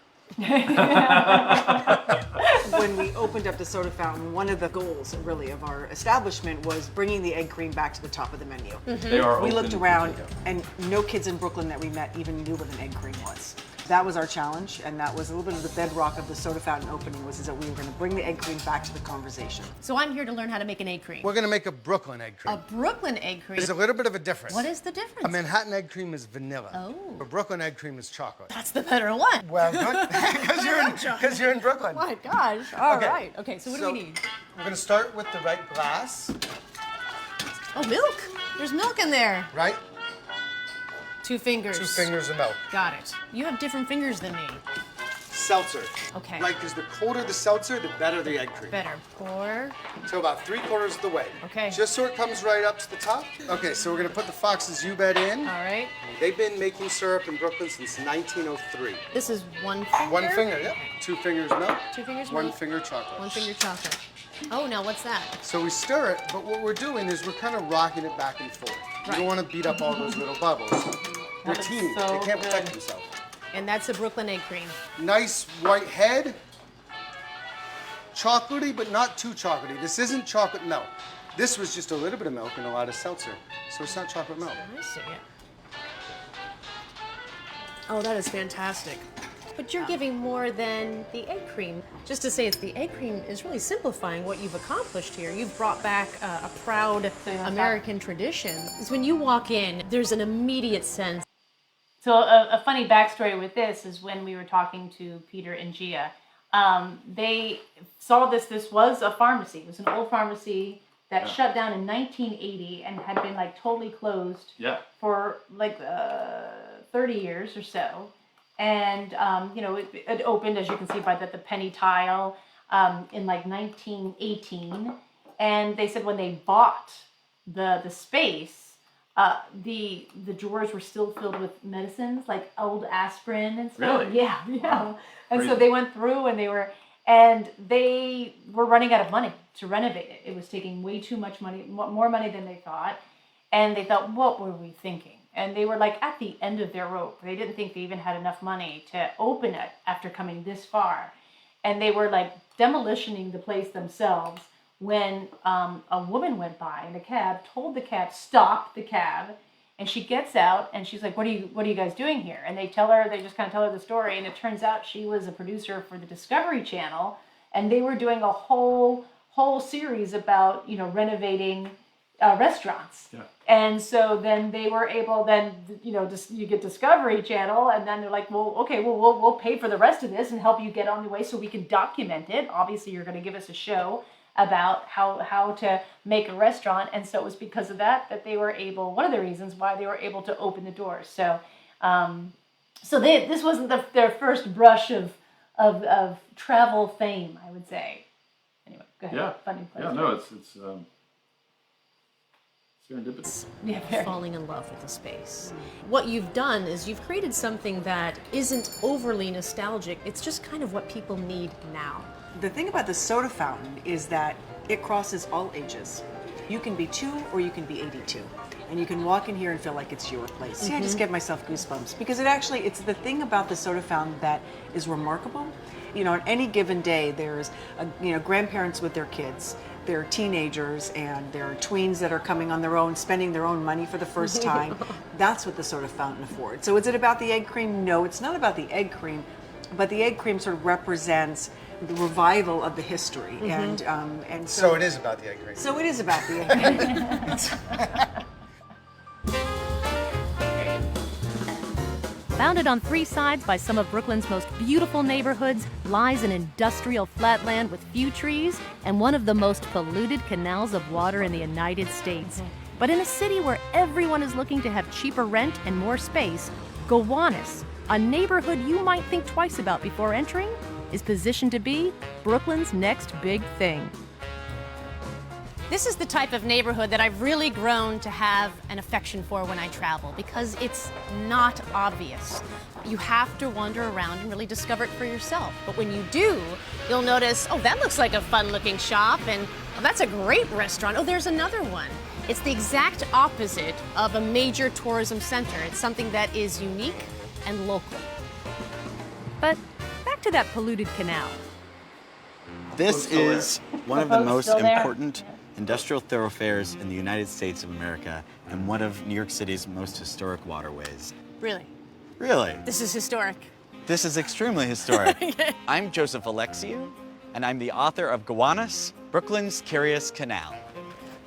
When we opened up the Soda Fountain, one of the goals, really, of our establishment was bringing the egg cream back to the top of the menu. They are We open looked to around, takeout. and no kids in Brooklyn that we met even knew what an egg cream was. That was our challenge, and that was a little bit of the bedrock of the Soda Fountain opening, was that we were going to bring the egg cream back to the conversation. So I'm here to learn how to make an egg cream. We're gonna make a Brooklyn egg cream. A Brooklyn egg cream. There's a little bit of a difference. What is the difference? A Manhattan egg cream is vanilla. Oh. A Brooklyn egg cream is chocolate. That's the better one. Well, good, because you're in Brooklyn. My gosh. All Okay. right. Okay, so what do we need? We're gonna start with the right glass, Oh, milk. There's milk in there. right? 2 fingers. 2 fingers of milk. Got it. You have different fingers than me. Seltzer. Okay. Right, because the colder the seltzer, the better the egg cream. Better. Pour. So about 3/4 of the way. Okay. Just so it comes right up to the top. Okay, so we're gonna put the Fox's U-Bed in. All right. They've been making syrup in Brooklyn since 1903. This is 1 finger. 1 finger, yep. 2 fingers milk. 2 fingers 1 milk. finger chocolate. 1 finger chocolate. Oh, now what's that? So we stir it, but what we're doing is we're kind of rocking it back and forth. You Right. don't want to beat up all those little bubbles. They're That is teeny. so They can't protect good. themselves. And that's a Brooklyn egg cream. Nice white head. Chocolatey, but not too chocolatey. This isn't chocolate milk. This was just a little bit of milk and a lot of seltzer. So it's not chocolate milk. I see it. Oh, that is fantastic. But you're giving more than the egg cream. Just to say it's the egg cream is really simplifying what you've accomplished here. You've brought back a proud American tradition. Is when you walk in, there's an immediate sense. So a funny backstory with this is when we were talking to Peter and Gia, they saw this was a pharmacy. It was an old pharmacy that shut down in 1980 and had been like totally closed for like 30 years or so. And, it opened, as you can see by the penny tile, in like 1918. And they said when they bought the space, the drawers were still filled with medicines, like old aspirin and stuff. Really? Yeah. Wow. And Crazy. so they went through and they were running out of money to renovate it. It was taking way too much money, more money than they thought. And they thought, what were we thinking? And they were like at the end of their rope. They didn't think they even had enough money to open it after coming this far. And they were like demolitioning the place themselves when a woman went by in a cab, told the cab, stop the cab. And she gets out and she's like, what are you guys doing here? And they just kind of tell her the story. And it turns out she was a producer for the Discovery Channel. And they were doing a whole series about, renovating restaurants. Yeah. And so then they were able, you get Discovery Channel, and then they're like, well, okay, we'll pay for the rest of this and help you get on the way so we can document it. Obviously, you're going to give us a show about how to make a restaurant. And so it was because of that they were able, one of the reasons why they were able to open the doors. So this wasn't their first brush of travel fame, I would say. Anyway, go ahead. Yeah. Funny place. Yeah, no, it's serendipitous. Yeah, very. Falling in love with the space. What you've done is you've created something that isn't overly nostalgic. It's just kind of what people need now. The thing about the soda fountain is that it crosses all ages. You can be 2 or you can be 82. And you can walk in here and feel like it's your place. See, I just get myself goosebumps because it's the thing about the soda fountain that is remarkable. On any given day, there's grandparents with their kids, there are teenagers, and there are tweens that are coming on their own, spending their own money for the first time. That's what the soda fountain affords. So is it about the egg cream? No, it's not about the egg cream, but the egg cream sort of represents the revival of the history. And So it is about the egg cream. So it is about the egg cream. Bounded on 3 sides by some of Brooklyn's most beautiful neighborhoods lies an industrial flatland with few trees and one of the most polluted canals of water in the United States. But in a city where everyone is looking to have cheaper rent and more space, Gowanus, a neighborhood you might think twice about before entering, is positioned to be Brooklyn's next big thing. This is the type of neighborhood that I've really grown to have an affection for when I travel because it's not obvious. You have to wander around and really discover it for yourself. But when you do, you'll notice, oh, that looks like a fun-looking shop, and oh, that's a great restaurant. Oh, there's another one. It's the exact opposite of a major tourism center. It's something that is unique and local. But back to that polluted canal. This is one of the most Still there? important industrial thoroughfares in the United States of America and one of New York City's most historic waterways. Really? Really? This is historic. This is extremely historic. I'm Joseph Alexiou, and I'm the author of Gowanus, Brooklyn's Curious Canal.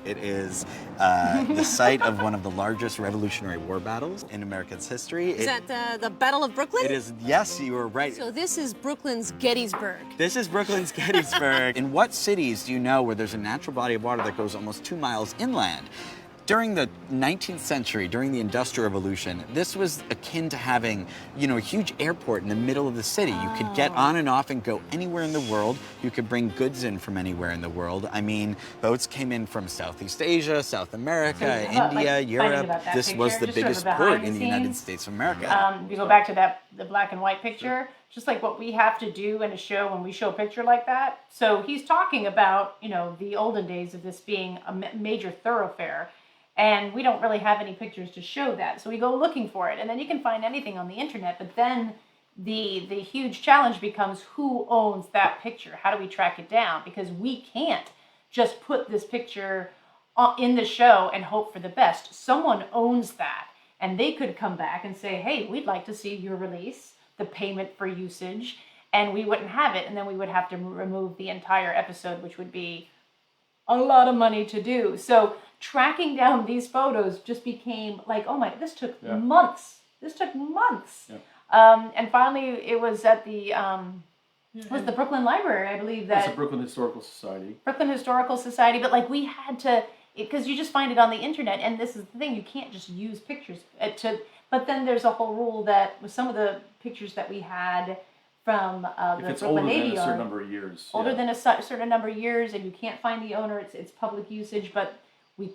It is the site of one of the largest Revolutionary War battles in America's history. Is that the Battle of Brooklyn? It is, yes, you were right. So this is Brooklyn's Gettysburg. This is Brooklyn's Gettysburg. In what cities do you know where there's a natural body of water that goes almost 2 miles inland? During the 19th century, during the Industrial Revolution, this was akin to having, a huge airport in the middle of the city. You could get on and off and go anywhere in the world. You could bring goods in from anywhere in the world. I mean, boats came in from Southeast Asia, South America, India, Europe. This was the biggest port in the United States of America. If you go back to the black and white picture, just like what we have to do in a show when we show a picture like that. So he's talking about, the olden days of this being a major thoroughfare. And we don't really have any pictures to show that. So we go looking for it. And then you can find anything on the internet. But then the huge challenge becomes who owns that picture? How do we track it down? Because we can't just put this picture in the show and hope for the best. Someone owns that. And they could come back and say, hey, we'd like to see your release, the payment for usage. And we wouldn't have it. And then we would have to remove the entire episode, which would be a lot of money to do. So tracking down these photos just became like, oh my, this took months. This took months. Yeah. And finally it was at the was the Brooklyn Library, I believe That's that the Brooklyn Historical Society. Brooklyn Historical Society, but like we had to, because you just find it on the internet, and this is the thing, you can't just use pictures but then there's a whole rule that with some of the pictures that we had from If the it's Brooklyn older than Navy a certain Yard, number of years. older yeah. than a certain number of years, and you can't find the owner, it's public usage, but we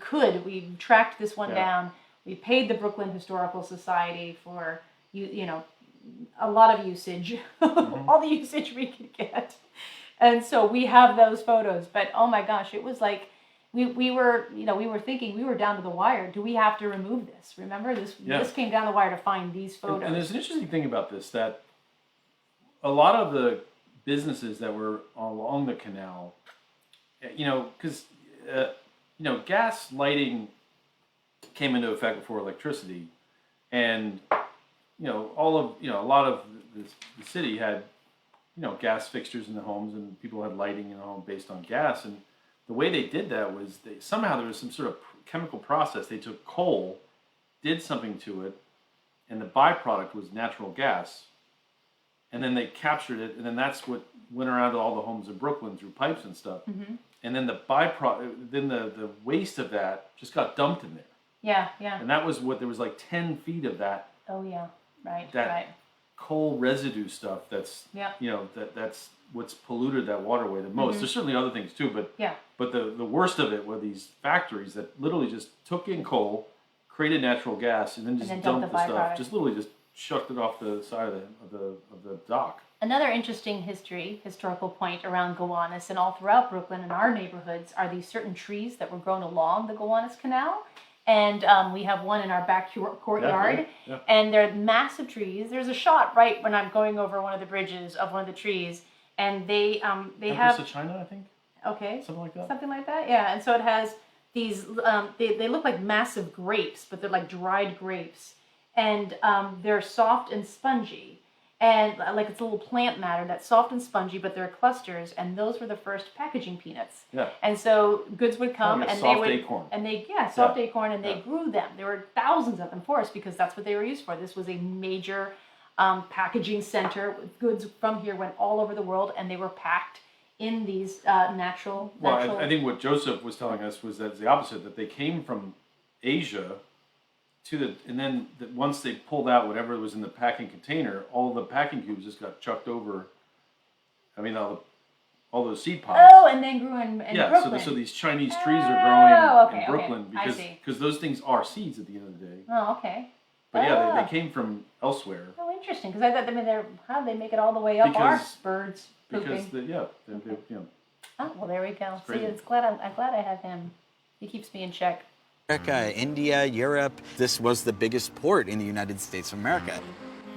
tracked this one down. We paid the Brooklyn Historical Society for, you know, a lot of usage, all the usage we could get. And so we have those photos, but oh my gosh, it was like, we were thinking we were down to the wire. Do we have to remove this? Remember this came down the wire to find these photos. And there's an interesting thing about this, that a lot of the businesses that were along the canal, you know, because, gas lighting came into effect before electricity, and, a lot of the city had, gas fixtures in the homes, and people had lighting in the home based on gas. And the way they did that was somehow there was some sort of chemical process. They took coal, did something to it, and the byproduct was natural gas. And then they captured it, and then that's what went around to all the homes in Brooklyn through pipes and stuff. Mm-hmm. And then the byproduct, then the waste of that just got dumped in there. Yeah, yeah. And that was there was like 10 feet of that. Oh yeah, right, that right. coal residue stuff. That's that's what's polluted that waterway the most. Mm-hmm. There's certainly other things too, but But the worst of it were these factories that literally just took in coal, created natural gas, and then just dumped the stuff. Just literally just shucked it off the side of the dock. Another interesting historical point around Gowanus and all throughout Brooklyn and our neighborhoods are these certain trees that were grown along the Gowanus Canal. And we have one in our back courtyard, and they're massive trees. There's a shot right when I'm going over one of the bridges of one of the trees, and they have of China, I think. Okay. Something like that. Something like that, yeah. And so it has these. They look like massive grapes, but they're like dried grapes, and they're soft and spongy. And like it's a little plant matter that's soft and spongy, but they're clusters, and those were the first packaging peanuts. Yeah. And so goods would come, and they would acorn. And they soft acorn, and they grew them. There were thousands of them, of course, because that's what they were used for. This was a major packaging center. Goods from here went all over the world, and they were packed in these natural. Well, I think what Joseph was telling us was that it's the opposite. That they came from Asia. And then once they pulled out whatever was in the packing container, all the packing cubes just got chucked over. I mean, all those seed pods. Oh, and then grew in Brooklyn. So these Chinese trees are growing in Brooklyn because those things are seeds at the end of the day. Oh, okay. But they came from elsewhere. Oh, interesting. Because how did they make it all the way up our birds pooping? Because Oh, well, there we go. See, I'm glad I have him. He keeps me in check. America, India, Europe. This was the biggest port in the United States of America.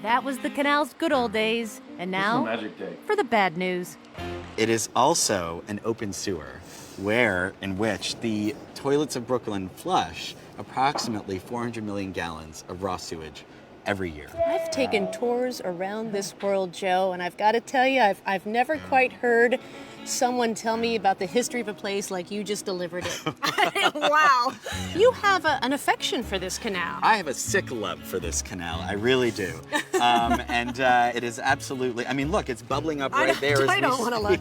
That was the canal's good old days. And now, magic day. For the bad news. It is also an open sewer in which the toilets of Brooklyn flush approximately 400 million gallons of raw sewage every year. I've taken tours around this world, Joe, and I've got to tell you, I've never quite heard someone tell me about the history of a place like you just delivered it. Wow. You have an affection for this canal. I have a sick love for this canal. I really do. And it is absolutely, I mean, look, it's bubbling up right there. I don't want to look.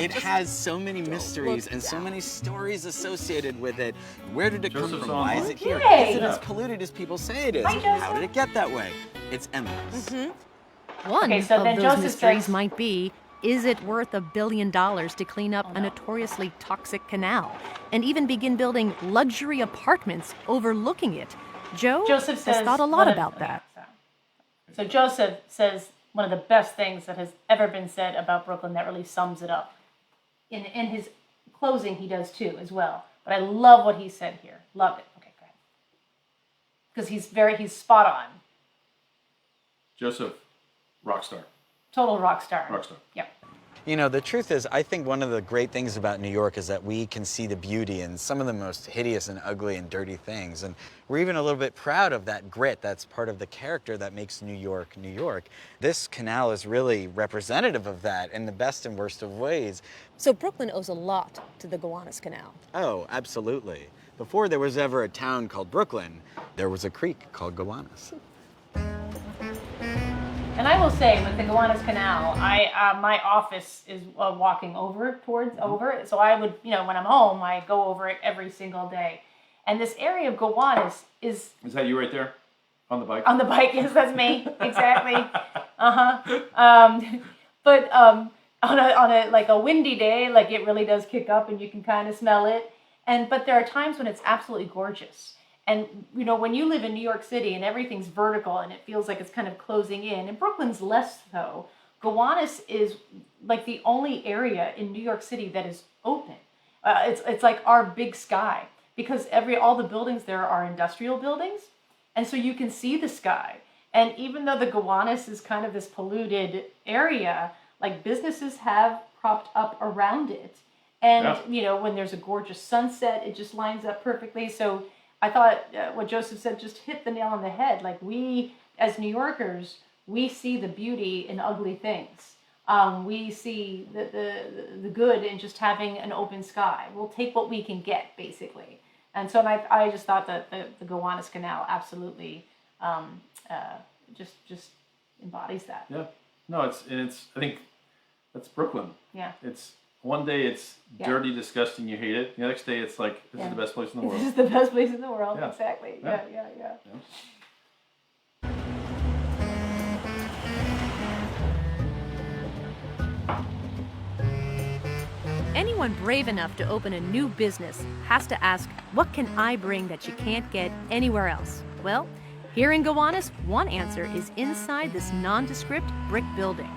It has so many mysteries and so many stories associated with it. Where did it come from? Why is it here? Is it as polluted as people say it is? How did it get that way? It's endless. Mm-hmm. One of those Joseph mysteries might be, is it worth $1 billion to clean up a notoriously toxic canal and even begin building luxury apartments overlooking it? Joseph has thought a lot about that. So Joseph says one of the best things that has ever been said about Brooklyn that really sums it up. In his closing, he does too as well. But I love what he said here. Love it. Okay, go ahead. Because he's spot on. Joseph, rock star. Total rock star. Rock star. Yep. You know, the truth is, I think one of the great things about New York is that we can see the beauty in some of the most hideous and ugly and dirty things. And we're even a little bit proud of that grit that's part of the character that makes New York, New York. This canal is really representative of that in the best and worst of ways. So Brooklyn owes a lot to the Gowanus Canal. Oh, absolutely. Before there was ever a town called Brooklyn, there was a creek called Gowanus. And I will say, with the Gowanus Canal, my office is walking over it. So I would, when I'm home, I go over it every single day. And this area of Gowanus is... Is that you right there? On the bike? On the bike, yes, that's me. Exactly. But on a like a windy day, like it really does kick up and you can kind of smell it. But there are times when it's absolutely gorgeous. And, when you live in New York City and everything's vertical and it feels like it's kind of closing in, and Brooklyn's less so, Gowanus is like the only area in New York City that is open. It's like our big sky, because all the buildings there are industrial buildings. And so you can see the sky. And even though the Gowanus is kind of this polluted area, like businesses have propped up around it. And, when there's a gorgeous sunset, it just lines up perfectly. So I thought what Joseph said just hit the nail on the head. Like we, as New Yorkers, we see the beauty in ugly things. We see the good in just having an open sky. We'll take what we can get, basically. And so I just thought that the Gowanus Canal absolutely just embodies that. Yeah. No, it's I think that's Brooklyn. Yeah. It's one day it's dirty, disgusting, you hate it. The next day it's like, this is the best place in the world. This is the best place in the world. Yeah. Exactly. Yeah. Yeah. Anyone brave enough to open a new business has to ask, what can I bring that you can't get anywhere else? Well, here in Gowanus, one answer is inside this nondescript brick building.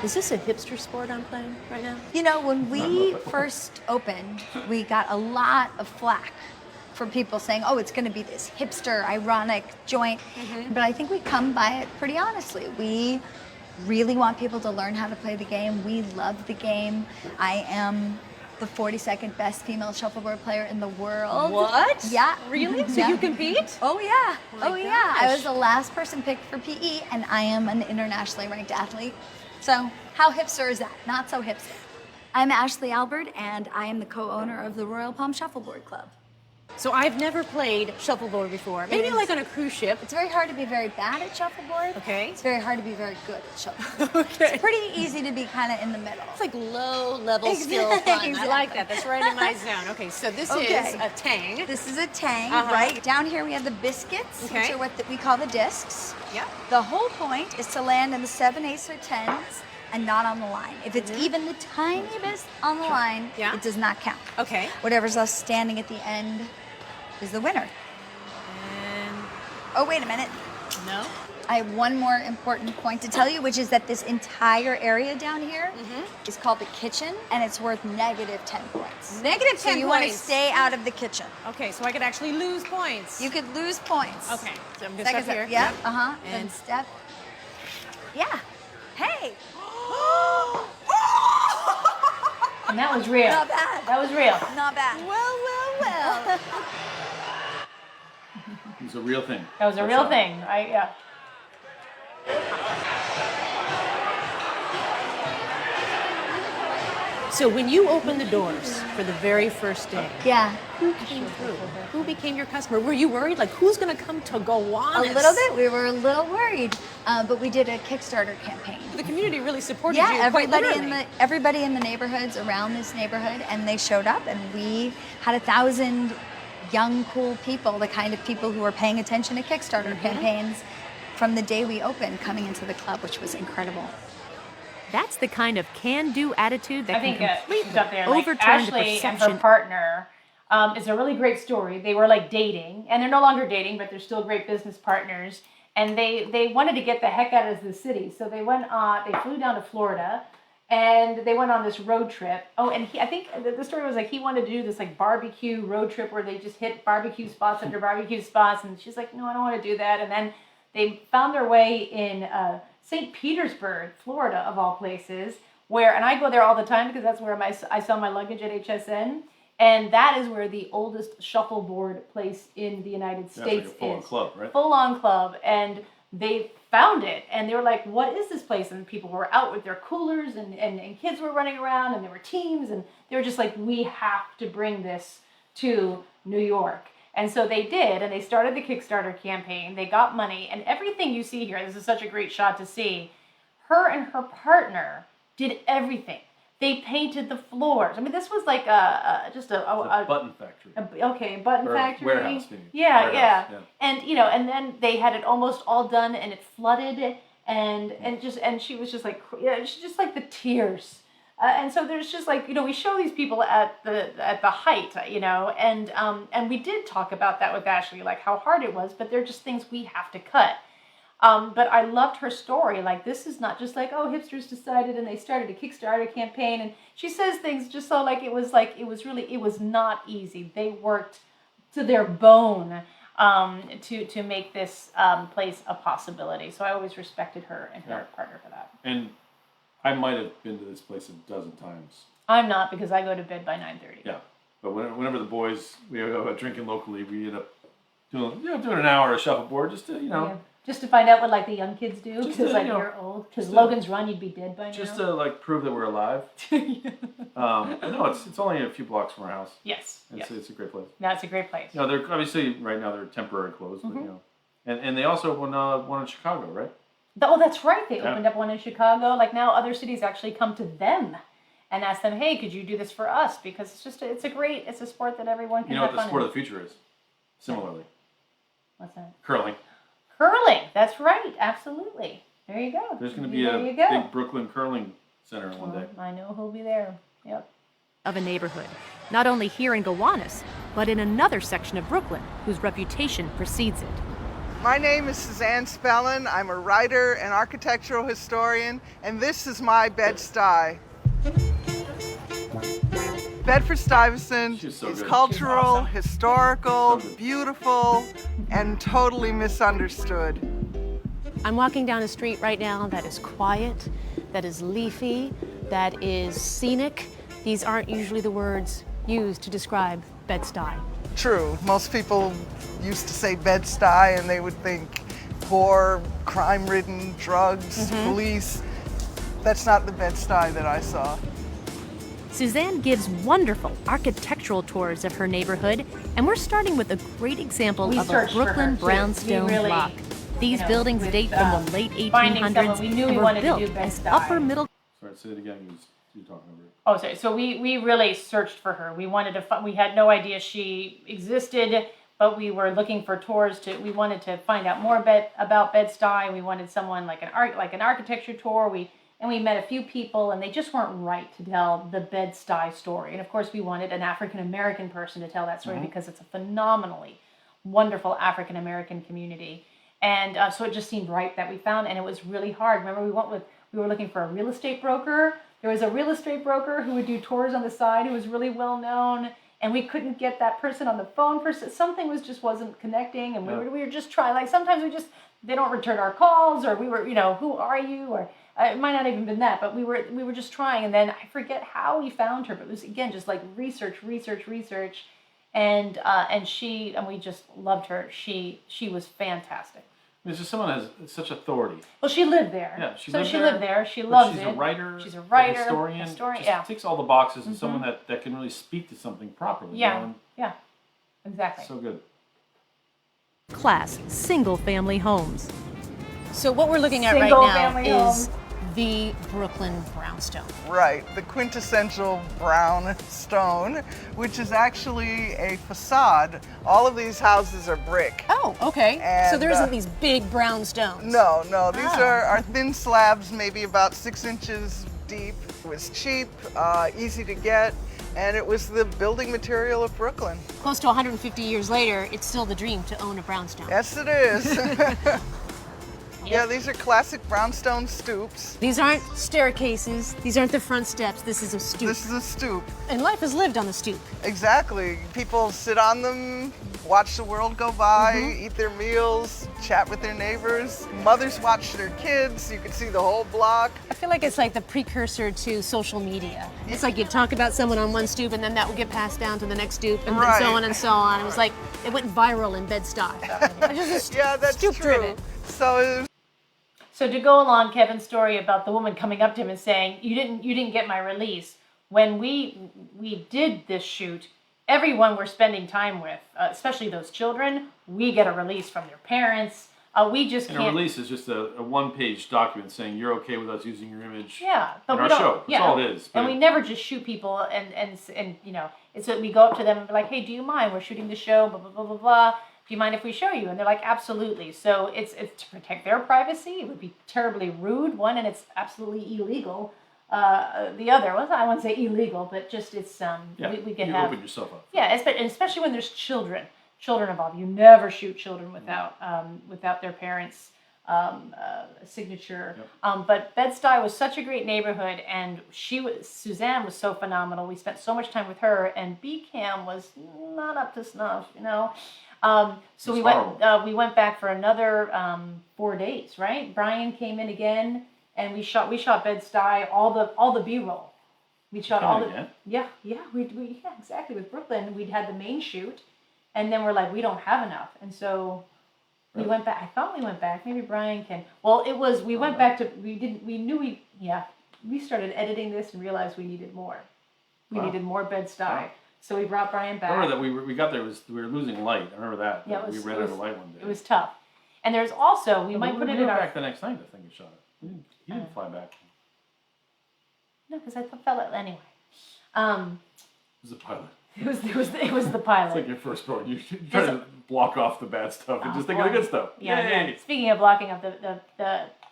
Is this a hipster sport I'm playing right now? When we first opened, we got a lot of flack from people saying, oh, it's going to be this hipster, ironic joint. But I think we come by it pretty honestly. We really want people to learn how to play the game. We love the game. I am the 42nd best female shuffleboard player in the world. What? Yeah. Really? So you compete? Oh, yeah. Oh, my yeah. gosh. I was the last person picked for PE, and I am an internationally ranked athlete. So how hipster is that? Not so hipster. I'm Ashley Albert, and I am the co-owner of the Royal Palm Shuffleboard Club. So I've never played shuffleboard before. Maybe like on a cruise ship. It's very hard to be very bad at shuffleboard. Okay. It's very hard to be very good at shuffleboard. Okay. It's pretty easy to be kind of in the middle. It's like low-level skill fun. I like that. That's right in my zone. Okay, so this is a tang. This is a tang, right? Down here we have the biscuits, which are what we call the discs. Yeah. The whole point is to land in the 7, 8s, or 10s and not on the line. If it's even the tiniest on the line, it does not count. Okay. Whatever's left standing at the end is the winner. And oh, wait a minute. No. I have one more important point to tell you, which is that this entire area down here is called the kitchen, and it's worth -10 points. -10 So you want to stay out of the kitchen. Okay, so I could actually lose points. You could lose points. Okay, so I'm gonna step here. Yeah. And then step. Yeah. Hey. And that was real. Not bad. That was real. Not bad. Well. It was a real thing. That was a real thing. Yeah. So when you opened the doors for the very first day, who came through? Who became your customer? Were you worried? Like, who's going to come to Gowanus? A little bit. We were a little worried, but we did a Kickstarter campaign. The community really supported you. Yeah, everybody everybody in the neighborhoods around this neighborhood, and they showed up, and we had 1,000 young, cool people, the kind of people who are paying attention to Kickstarter campaigns from the day we opened, coming into the club, which was incredible. That's the kind of can-do attitude that can completely overturn Ashley the perception. and her partner is a really great story. They were like dating, and they're no longer dating, but they're still great business partners. And they wanted to get the heck out of the city, so they flew down to Florida, and they went on this road trip. Oh, and I think the story was like he wanted to do this like barbecue road trip where they just hit barbecue spots after barbecue spots, and she's like, no, I don't want to do that. And then they found their way in St. Petersburg, Florida, of all places, and I go there all the time because that's where I sell my luggage at HSN, and that is where the oldest shuffleboard place in the United States like a full-on is. club, right? Full-on club, and they found it and they were like, what is this place? And people were out with their coolers and kids were running around and there were teams and they were just like, we have to bring this to New York. And so they did, and they started the Kickstarter campaign. They got money, and everything you see here, this is such a great shot to see, her and her partner did everything. They painted the floors. I mean, this was like just a button factory. Button or factory. Warehouse, maybe. Yeah, Warehouse, yeah. And and then they had it almost all done, and it flooded, and she was just like, she's just like the tears. And so there's just like, we show these people at the height, and we did talk about that with Ashley, like how hard it was, but they're just things we have to cut. But I loved her story. Like, this is not just like, oh, hipsters decided and they started a Kickstarter campaign. And she says things just so it was not easy. They worked to their bone to make this place a possibility. So I always respected her and her partner for that. And I might have been to this place a dozen times. I'm not, because I go to bed by 9:30. Yeah, but whenever the boys, we go drinking locally, we end up doing an hour of shuffleboard just to, just to find out what like the young kids do, Just because to, like you're old. Because Logan's Run, you'd be dead by now. just to like prove that we're alive. No, it's only a few blocks from our house. Yes. It's a great place. No, it's a great place. They're obviously right now they're temporary closed, but and they also opened one in Chicago, right? Oh, that's right. They opened up one in Chicago. Like now, other cities actually come to them and ask them, "Hey, could you do this for us?" Because it's a sport that everyone can. You know have what the fun sport in. of the future is? Similarly, What's that? curling. Curling. That's right. Absolutely. There you go. There's going to be a big Brooklyn curling center one day. I know who'll be there. Yep. Of a neighborhood, not only here in Gowanus, but in another section of Brooklyn whose reputation precedes it. My name is Suzanne Spellin. I'm a writer and architectural historian, and this is my Bed-Stuy. Bedford-Stuyvesant is cultural, historical, beautiful, and totally misunderstood. I'm walking down a street right now that is quiet, that is leafy, that is scenic. These aren't usually the words used to describe Bed-Stuy. True. Most people used to say Bed-Stuy and they would think poor, crime-ridden, drugs, police. That's not the Bed-Stuy that I saw. Suzanne gives wonderful architectural tours of her neighborhood, and we're starting with a great example of a Brooklyn brownstone block. These buildings date from the late 1800s and were built as upper middle. Sorry, say it again. You talking over it. Oh, sorry. So we really searched for her. We wanted to. We had no idea she existed, but we were looking for tours. We wanted to find out more about Bed-Stuy. We wanted someone like an architecture tour. We met a few people, and they just weren't right to tell the Bed-Stuy story. And of course, we wanted an African American person to tell that story because it's a phenomenally wonderful African American community. And so it just seemed right that we found, and it was really hard. Remember, we were looking for a real estate broker. There was a real estate broker who would do tours on the side who was really well known, and we couldn't get that person on the phone for something wasn't connecting, and we were just trying. Like sometimes they don't return our calls, or we were, who are you, or it might not even been that, but we were just trying, and then I forget how we found her, but it was again just like research, and we just loved her. She was fantastic. It's just someone has such authority. Well, she lived there. Yeah, she lived there. She but loves she's it. A writer. She's a writer. Historian. Historian. Just ticks all the boxes, and someone that can really speak to something properly. Yeah. Yeah. Exactly. So good. Class single-family homes. So what we're looking at Single-family right now home. is the Brooklyn brownstone. Right, the quintessential brown stone, which is actually a facade. All of these houses are brick. Oh, okay. And, so there isn't these big brown stones. No, these are thin slabs, maybe about 6 inches deep. It was cheap, easy to get, and it was the building material of Brooklyn. Close to 150 years later, it's still the dream to own a brownstone. Yes, it is. Yeah, these are classic brownstone stoops. These aren't staircases. These aren't the front steps. This is a stoop. This is a stoop. And life is lived on the stoop. Exactly. People sit on them, watch the world go by, eat their meals, chat with their neighbors. Mothers watch their kids. You can see the whole block. I feel like it's like the precursor to social media. It's like you talk about someone on one stoop and then that will get passed down to the next stoop and then so on and so on. It was like, it went viral in Bed-Stuy. Yeah, that's stoop true. driven. So it was So to go along Kevin's story about the woman coming up to him and saying, "You didn't get my release." When we did this shoot, everyone we're spending time with, especially those children, we get a release from their parents. We just and can't. a release is just a one-page document saying you're okay with us using your image. Yeah, but in we our don't. show. That's all it is. And But we never just shoot people and you know, it's that we go up to them and be like, "Hey, do you mind? We're shooting the show. Blah blah blah blah blah. Do you mind if we show you?" And they're like, "Absolutely." So it's to protect their privacy. It would be terribly rude. One, and it's absolutely illegal. The other, well, I won't say illegal, but just it's we can you have open yourself up. Yeah, especially when there's children involved. You never shoot children without their parents' signature. Yep. But Bed-Stuy was such a great neighborhood, and Suzanne was so phenomenal. We spent so much time with her, and B-Cam was not up to snuff, you know. So we went back for another 4 days, right? Brian came in again, and we shot Bed-Stuy, all the B-roll. We shot all the again? yeah exactly with Brooklyn. We'd had the main shoot, and then we're like, we don't have enough, and so we went back. I thought we went back. Maybe Brian can. Well, it was we went back to we started editing this and realized we needed more. We needed more Bed-Stuy. Wow. So we brought Brian back. I remember that we got there, we were losing light. I remember that. Yeah, we ran out of light one day. It was tough. And there's also, we might put it in our... back the next night, I think we shot it. He didn't fly back. No, because I felt it anyway. It was a pilot. It was the pilot. It's like your first part. You try to block off the bad stuff and just think of the good stuff. Yeah. Speaking of blocking off the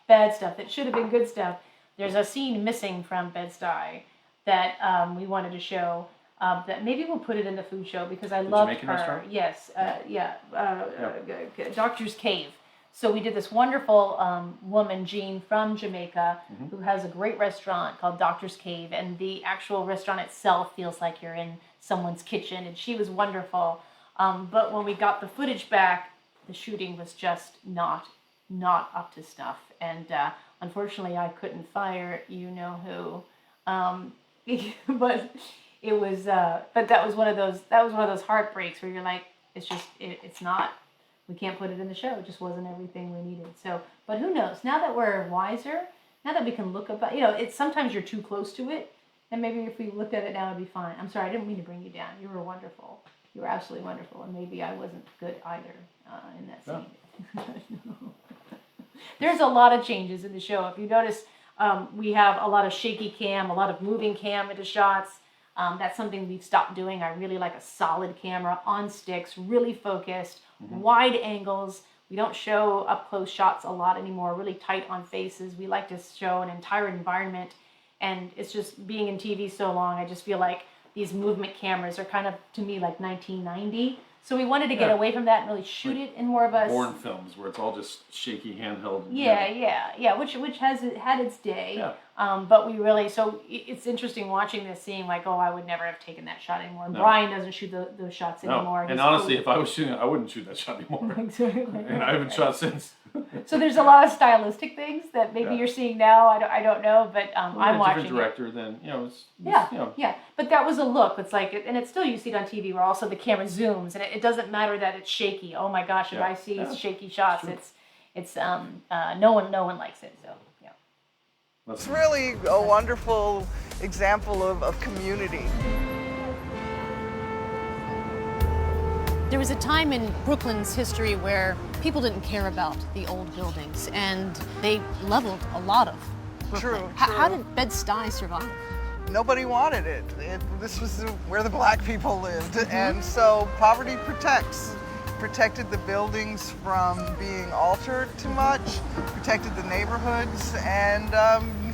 bad stuff that should have been good stuff, there's a scene missing from Bed-Stuy that we wanted to show. That maybe we'll put it in the food show because I loved Jamaican her. restaurant? Yes, Doctor's Cave. So we did this wonderful woman, Jean, from Jamaica, who has a great restaurant called Doctor's Cave, and the actual restaurant itself feels like you're in someone's kitchen, and she was wonderful. But when we got the footage back, the shooting was just not up to snuff, and unfortunately, I couldn't fire you know who, but. It was, but that was one of those heartbreaks where you're like, it's not, we can't put it in the show. It just wasn't everything we needed. So, but who knows? Now that we're wiser, now that we can look about, it's sometimes you're too close to it, and maybe if we looked at it now, it'd be fine. I'm sorry, I didn't mean to bring you down. You were wonderful. You were absolutely wonderful, and maybe I wasn't good either in that scene. No. There's a lot of changes in the show. If you notice, we have a lot of shaky cam, a lot of moving cam into shots. That's something we've stopped doing. I really like a solid camera on sticks, really focused, wide angles. We don't show up close shots a lot anymore, really tight on faces. We like to show an entire environment, and it's just being in TV so long, I just feel like these movement cameras are kind of, to me, like 1990. So we wanted to get away from that and really shoot it in more of a... Bourne films, where it's all just shaky handheld. Which had its day. Yeah. But we really, so it's interesting watching this, seeing like, oh, I would never have taken that shot anymore. And Brian doesn't shoot those shots anymore. And honestly, if I was shooting, I wouldn't shoot that shot anymore. Exactly. And I haven't shot since. So there's a lot of stylistic things that maybe you're seeing now. I don't know, but I'm watching. Different director than But that was a look. It's like, and it's still, you see it on TV where also the camera zooms, and it doesn't matter that it's shaky. Oh my gosh, if I see shaky shots, it's no one likes it. So yeah. It's really a wonderful example of community. There was a time in Brooklyn's history where people didn't care about the old buildings, and they leveled a lot of Brooklyn. True. How did Bed-Stuy survive? Nobody wanted it. This was where the black people lived, and so poverty protected the buildings from being altered too much, protected the neighborhoods, and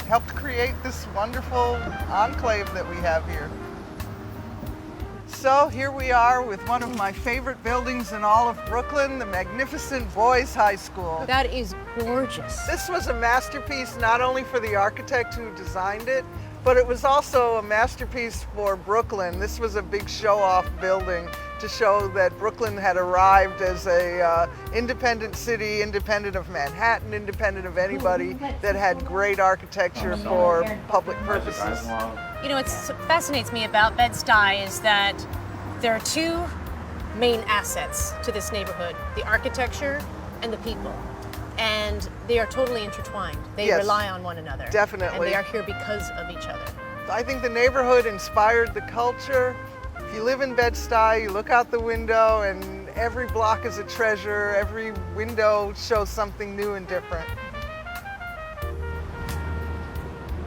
helped create this wonderful enclave that we have here. So here we are with one of my favorite buildings in all of Brooklyn, the magnificent Boys High School. That is gorgeous. This was a masterpiece not only for the architect who designed it, but it was also a masterpiece for Brooklyn. This was a big show-off building to show that Brooklyn had arrived as a independent city, independent of Manhattan, independent of anybody, that had great architecture for public purposes. You know, what fascinates me about Bed-Stuy is that there are two main assets to this neighborhood, the architecture and the people. And they are totally intertwined. They Yes. rely on one another. Definitely. And they are here because of each other. I think the neighborhood inspired the culture. If you live in Bed-Stuy, you look out the window and every block is a treasure. Every window shows something new and different.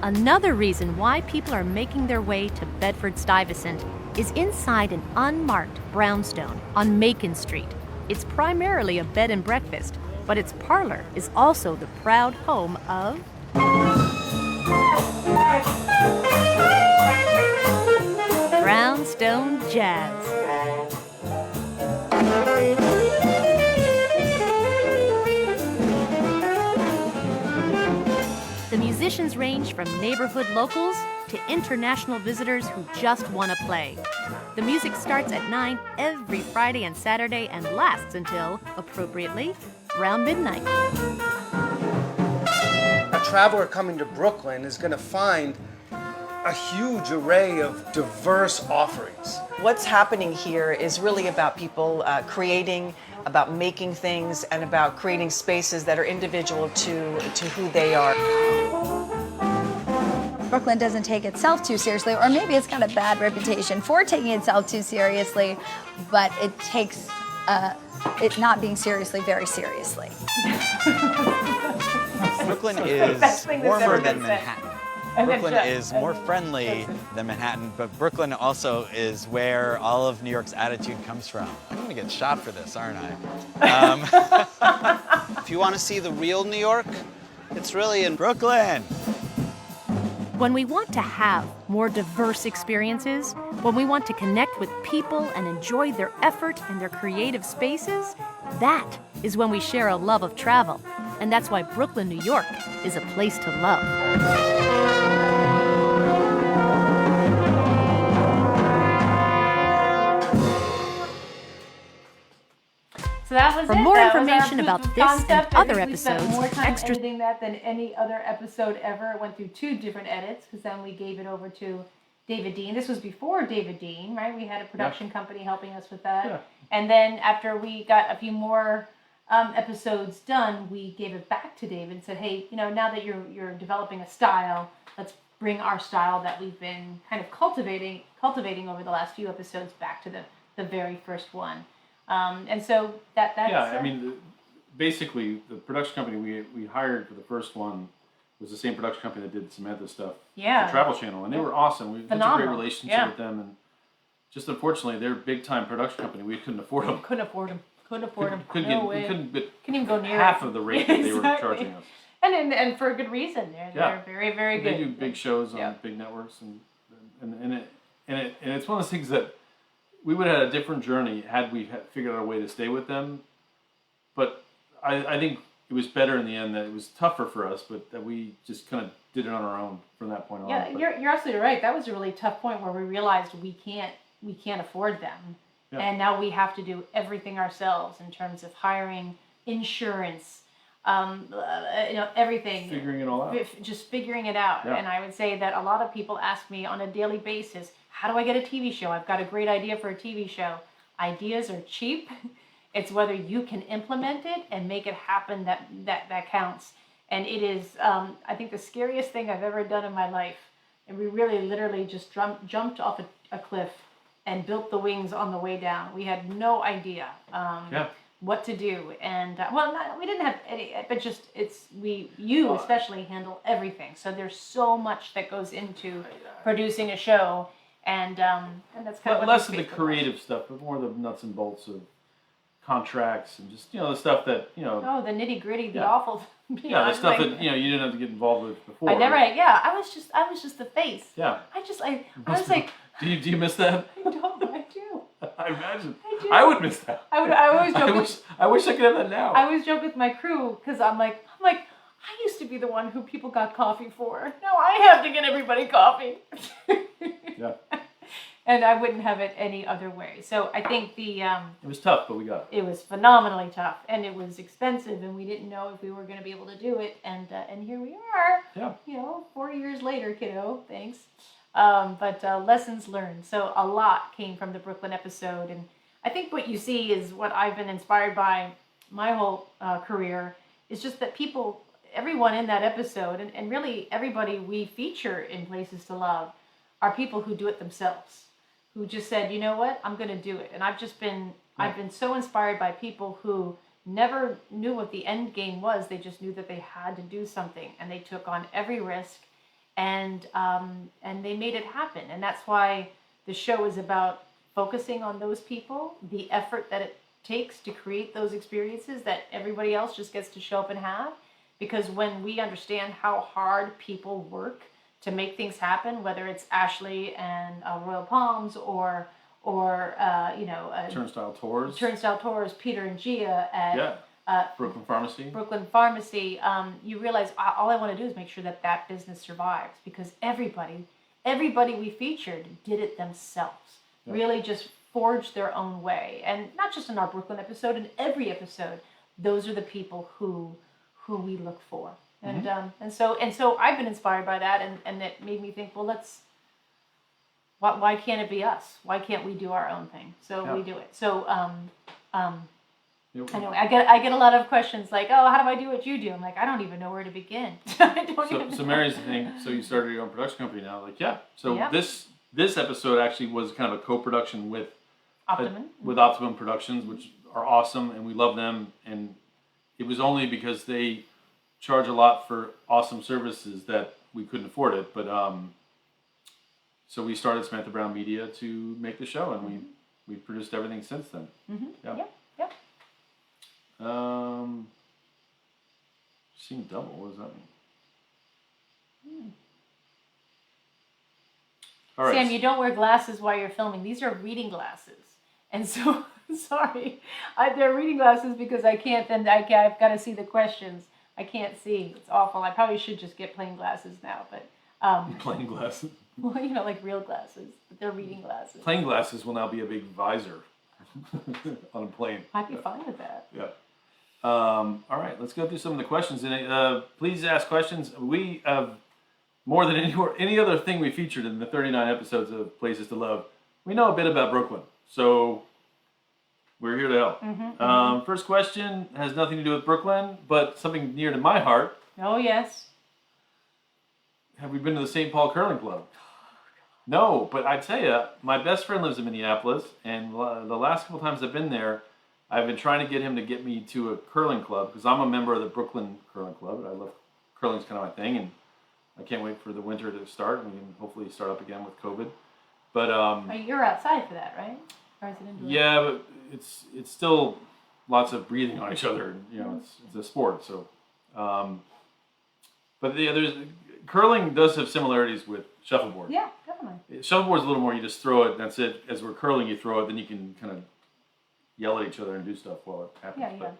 Another reason why people are making their way to Bedford-Stuyvesant is inside an unmarked brownstone on Macon Street. It's primarily a bed and breakfast, but its parlor is also the proud home of Brownstone Jazz. The musicians range from neighborhood locals to international visitors who just want to play. The music starts at 9 every Friday and Saturday and lasts until, appropriately, around midnight. A traveler coming to Brooklyn is going to find a huge array of diverse offerings. What's happening here is really about people creating, about making things, and about creating spaces that are individual to who they are. Brooklyn doesn't take itself too seriously, or maybe it's got a bad reputation for taking itself too seriously, but it takes it not being seriously very seriously. Brooklyn is warmer than Manhattan. Brooklyn is more friendly than Manhattan, but Brooklyn also is where all of New York's attitude comes from. I'm gonna get shot for this, aren't I? If you want to see the real New York, it's really in Brooklyn. When we want to have more diverse experiences, when we want to connect with people and enjoy their effort and their creative spaces, that is when we share a love of travel. And that's why Brooklyn, New York is a place to love. So that was For it. more That was our information proof about of this and concept. I other think we spent episodes, more time extra- editing that than any other episode ever. It went through 2 different edits because then we gave it over to David Dean. This was before David Dean, right? We had a production company helping us with that. Yeah. And then after we got a few more episodes done, we gave it back to David and said, hey, now that you're developing a style, let's bring our style that we've been kind of cultivating over the last few episodes back to the very first one. And so that's I mean, basically, the production company we hired for the first one was the same production company that did Samantha stuff for Travel Channel, and they were awesome. We had a great relationship with them, and just unfortunately, they're a big-time production company. We couldn't afford them. Couldn't afford them. Couldn't even go near half of the rate that they were charging us. And for a good reason. They're very, very good. They do big shows on big networks, and it's one of those things that we would have had a different journey had we figured out a way to stay with them. But I think it was better in the end that it was tougher for us, but that we just kind of did it on our own from that point on. Yeah, you're absolutely right. That was a really tough point where we realized we can't afford them. Yeah. And now we have to do everything ourselves in terms of hiring, insurance, everything. Figuring it all out. Just figuring it out. Yeah. And I would say that a lot of people ask me on a daily basis, how do I get a TV show? I've got a great idea for a TV show. Ideas are cheap. It's whether you can implement it and make it happen that counts. And it is, I think, the scariest thing I've ever done in my life. And we really literally just jumped off a cliff and built the wings on the way down. We had no idea what to do. And, we didn't have any, but just, you especially handle everything. So there's so much that goes into producing a show. And that's kind of what less of the creative stuff, but more the nuts and bolts of contracts and just the stuff that Oh, the nitty gritty, the awful. The stuff that you didn't have to get involved with before. I never. Yeah, I was just the face. Yeah. I was like. Do you miss that? I do. I imagine. I would miss that. I always joke. I wish I could have that now. I always joke with my crew because I'm like. I used to be the one who people got coffee for. Now I have to get everybody coffee. Yeah. And I wouldn't have it any other way. So I think it was tough, but we got it. It was phenomenally tough, and it was expensive, and we didn't know if we were going to be able to do it. And here we are. Yeah. 4 years later, kiddo. Thanks. But lessons learned. So a lot came from the Brooklyn episode, and I think what you see is what I've been inspired by my whole career It's just that people, everyone in that episode, and really everybody we feature in Places to Love, are people who do it themselves, who just said, you know what, I'm going to do it. And I've been so inspired by people who never knew what the end game was. They just knew that they had to do something, and they took on every risk, and they made it happen. And that's why the show is about focusing on those people, the effort that it takes to create those experiences that everybody else just gets to show up and have. Because when we understand how hard people work to make things happen, whether it's Ashley and Royal Palms or Turnstile Tours, Peter and Gia at Brooklyn Farmacy. You realize all I want to do is make sure that that business survives, because everybody we featured did it themselves. Really just forged their own way, and not just in our Brooklyn episode. In every episode, those are the people who we look for, and so I've been inspired by that, and it made me think, well, why can't it be us? Why can't we do our own thing? So we do it. So anyway, I get a lot of questions like, oh, how do I do what you do? I'm like, I don't even know where to begin. So Mary's the thing. So you started your own production company now, like this episode actually was kind of a co-production with Optimum Productions, which are awesome, and we love them. And it was only because they charge a lot for awesome services that we couldn't afford it. But so we started Samantha Brown Media to make the show, and we've produced everything since then. Seeing double, what does that mean? All right. Sam, you don't wear glasses while you're filming. These are reading glasses. And so, sorry, they're reading glasses because I've got to see the questions. I can't see. It's awful. I probably should just get plain glasses now, but... plain glasses? Well, like real glasses, but they're reading glasses. Plain glasses will now be a big visor on a plane. I'd be fine with that. Yeah. All right, let's go through some of the questions. And please ask questions. We have more than any other thing we featured in the 39 episodes of Places to Love. We know a bit about Brooklyn, so we're here to help. First question has nothing to do with Brooklyn, but something near to my heart. Oh, yes. Have we been to the St. Paul Curling Club? No, but I tell you, my best friend lives in Minneapolis, and the last couple times I've been there, I've been trying to get him to get me to a curling club, because I'm a member of the Brooklyn Curling Club. I love curling's kind of my thing, and I can't wait for the winter to start, and we can hopefully start up again with COVID. But you're outside for that, right? Or is it indoor? Yeah, but it's still lots of breathing on each other. You know, it's a sport. So, but curling does have similarities with shuffleboard. Yeah, definitely. Shuffleboard's a little more, you just throw it, and that's it. As we're curling, you throw it, then you can kind of yell at each other and do stuff while it happens. Yeah.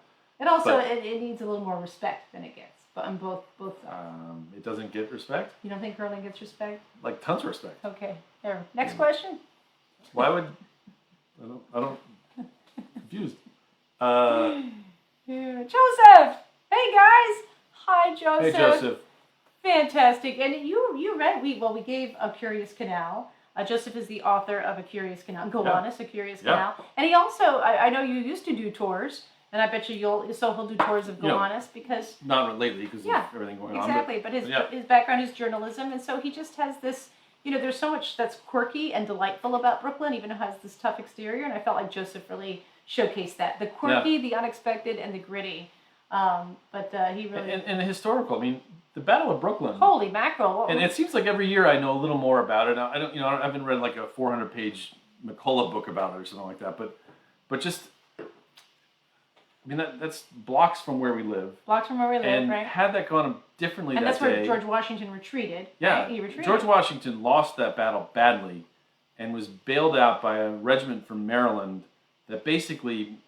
It also it needs a little more respect than it gets, but on both sides. It doesn't get respect? You don't think curling gets respect? Like tons of respect. Okay. There. Next question. Why would I don't confused. Yeah. Joseph! Hey guys! Hi Joseph. Hey Joseph. Fantastic. And you read, we gave A Curious Canal. Joseph is the author of A Curious Canal, Gowanus, A Curious Canal. And he also, I know you used to do tours, and I bet you he'll do tours of Gowanus because... Not lately because of everything going on. Exactly, but his background is journalism, and so he just has this, there's so much that's quirky and delightful about Brooklyn, even though it has this tough exterior, and I felt like Joseph really showcased that. The quirky, the unexpected, and the gritty. But he really... And the historical, I mean... The Battle of Brooklyn. Holy mackerel! And it seems like every year I know a little more about it. I haven't read like a 400-page McCullough book about it or something like that. But just, I mean that's blocks from where we live. Blocks from where we live, and right? Had that gone differently and that day. And that's where George Washington retreated. Yeah, right? He retreated. George Washington lost that battle badly, and was bailed out by a regiment from Maryland that basically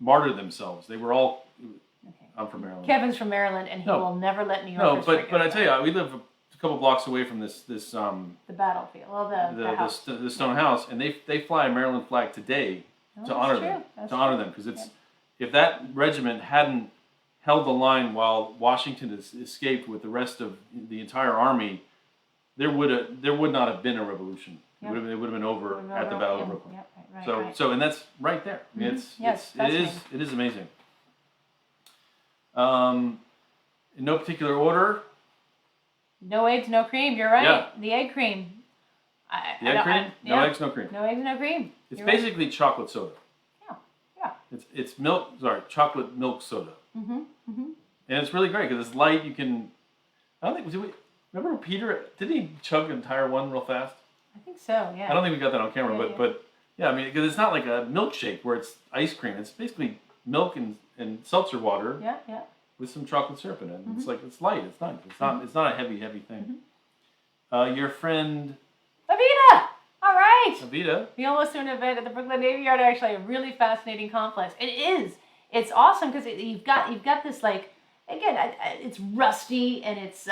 martyred themselves. They were all. I'm from Maryland. Kevin's from Maryland, and he will never let New Yorkers forget. But I tell you, we live a couple blocks away from this the battlefield, well, the house. The stone house, and they fly a Maryland flag today to honor them. Honor them, because if that regiment hadn't held the line while Washington escaped with the rest of the entire army, there would not have been a revolution. Yep. It would have been over at the Battle of Brooklyn. Yep, right. So and that's right there. I mean, it is amazing. In no particular order. No eggs, no cream. You're right. Yeah. The egg cream. The egg cream? No eggs, no cream. No eggs, no cream. It's You're basically chocolate soda. Yeah. It's milk. Sorry, chocolate milk soda. Mm-hmm. Mm-hmm. And it's really great because it's light. You can. I don't think. Remember Peter? Didn't he chug an entire one real fast? I think so. Yeah. I don't think we got that on camera, Yeah, but yeah, I mean, because it's not like a milkshake where it's ice cream. It's basically milk and seltzer water. Yeah. Yeah. With some chocolate syrup in it. Mm-hmm. It's like it's light. It's nice. It's not a heavy thing. Your friend Avita. All right. Avita. We almost to an event at the Brooklyn Navy Yard. Actually, a really fascinating complex. It is. It's awesome because you've got this like again. It's rusty and it's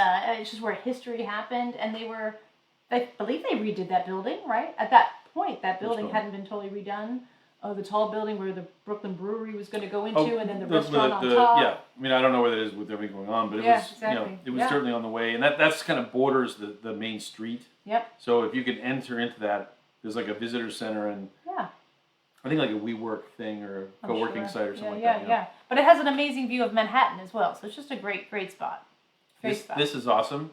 just where history happened. And I believe they redid that building right at that point. That building hadn't been totally redone. Oh, the tall building where the Brooklyn Brewery was going to go into, and then the restaurant on top. Yeah, I mean, I don't know where that is with everything going on, but it was certainly on the way, and that's kind of borders the main street. Yep. So if you could enter into that, there's like a visitor center and I think like a WeWork thing or a co-working site or something like that. Yeah. But it has an amazing view of Manhattan as well, so it's just a great spot. This is awesome.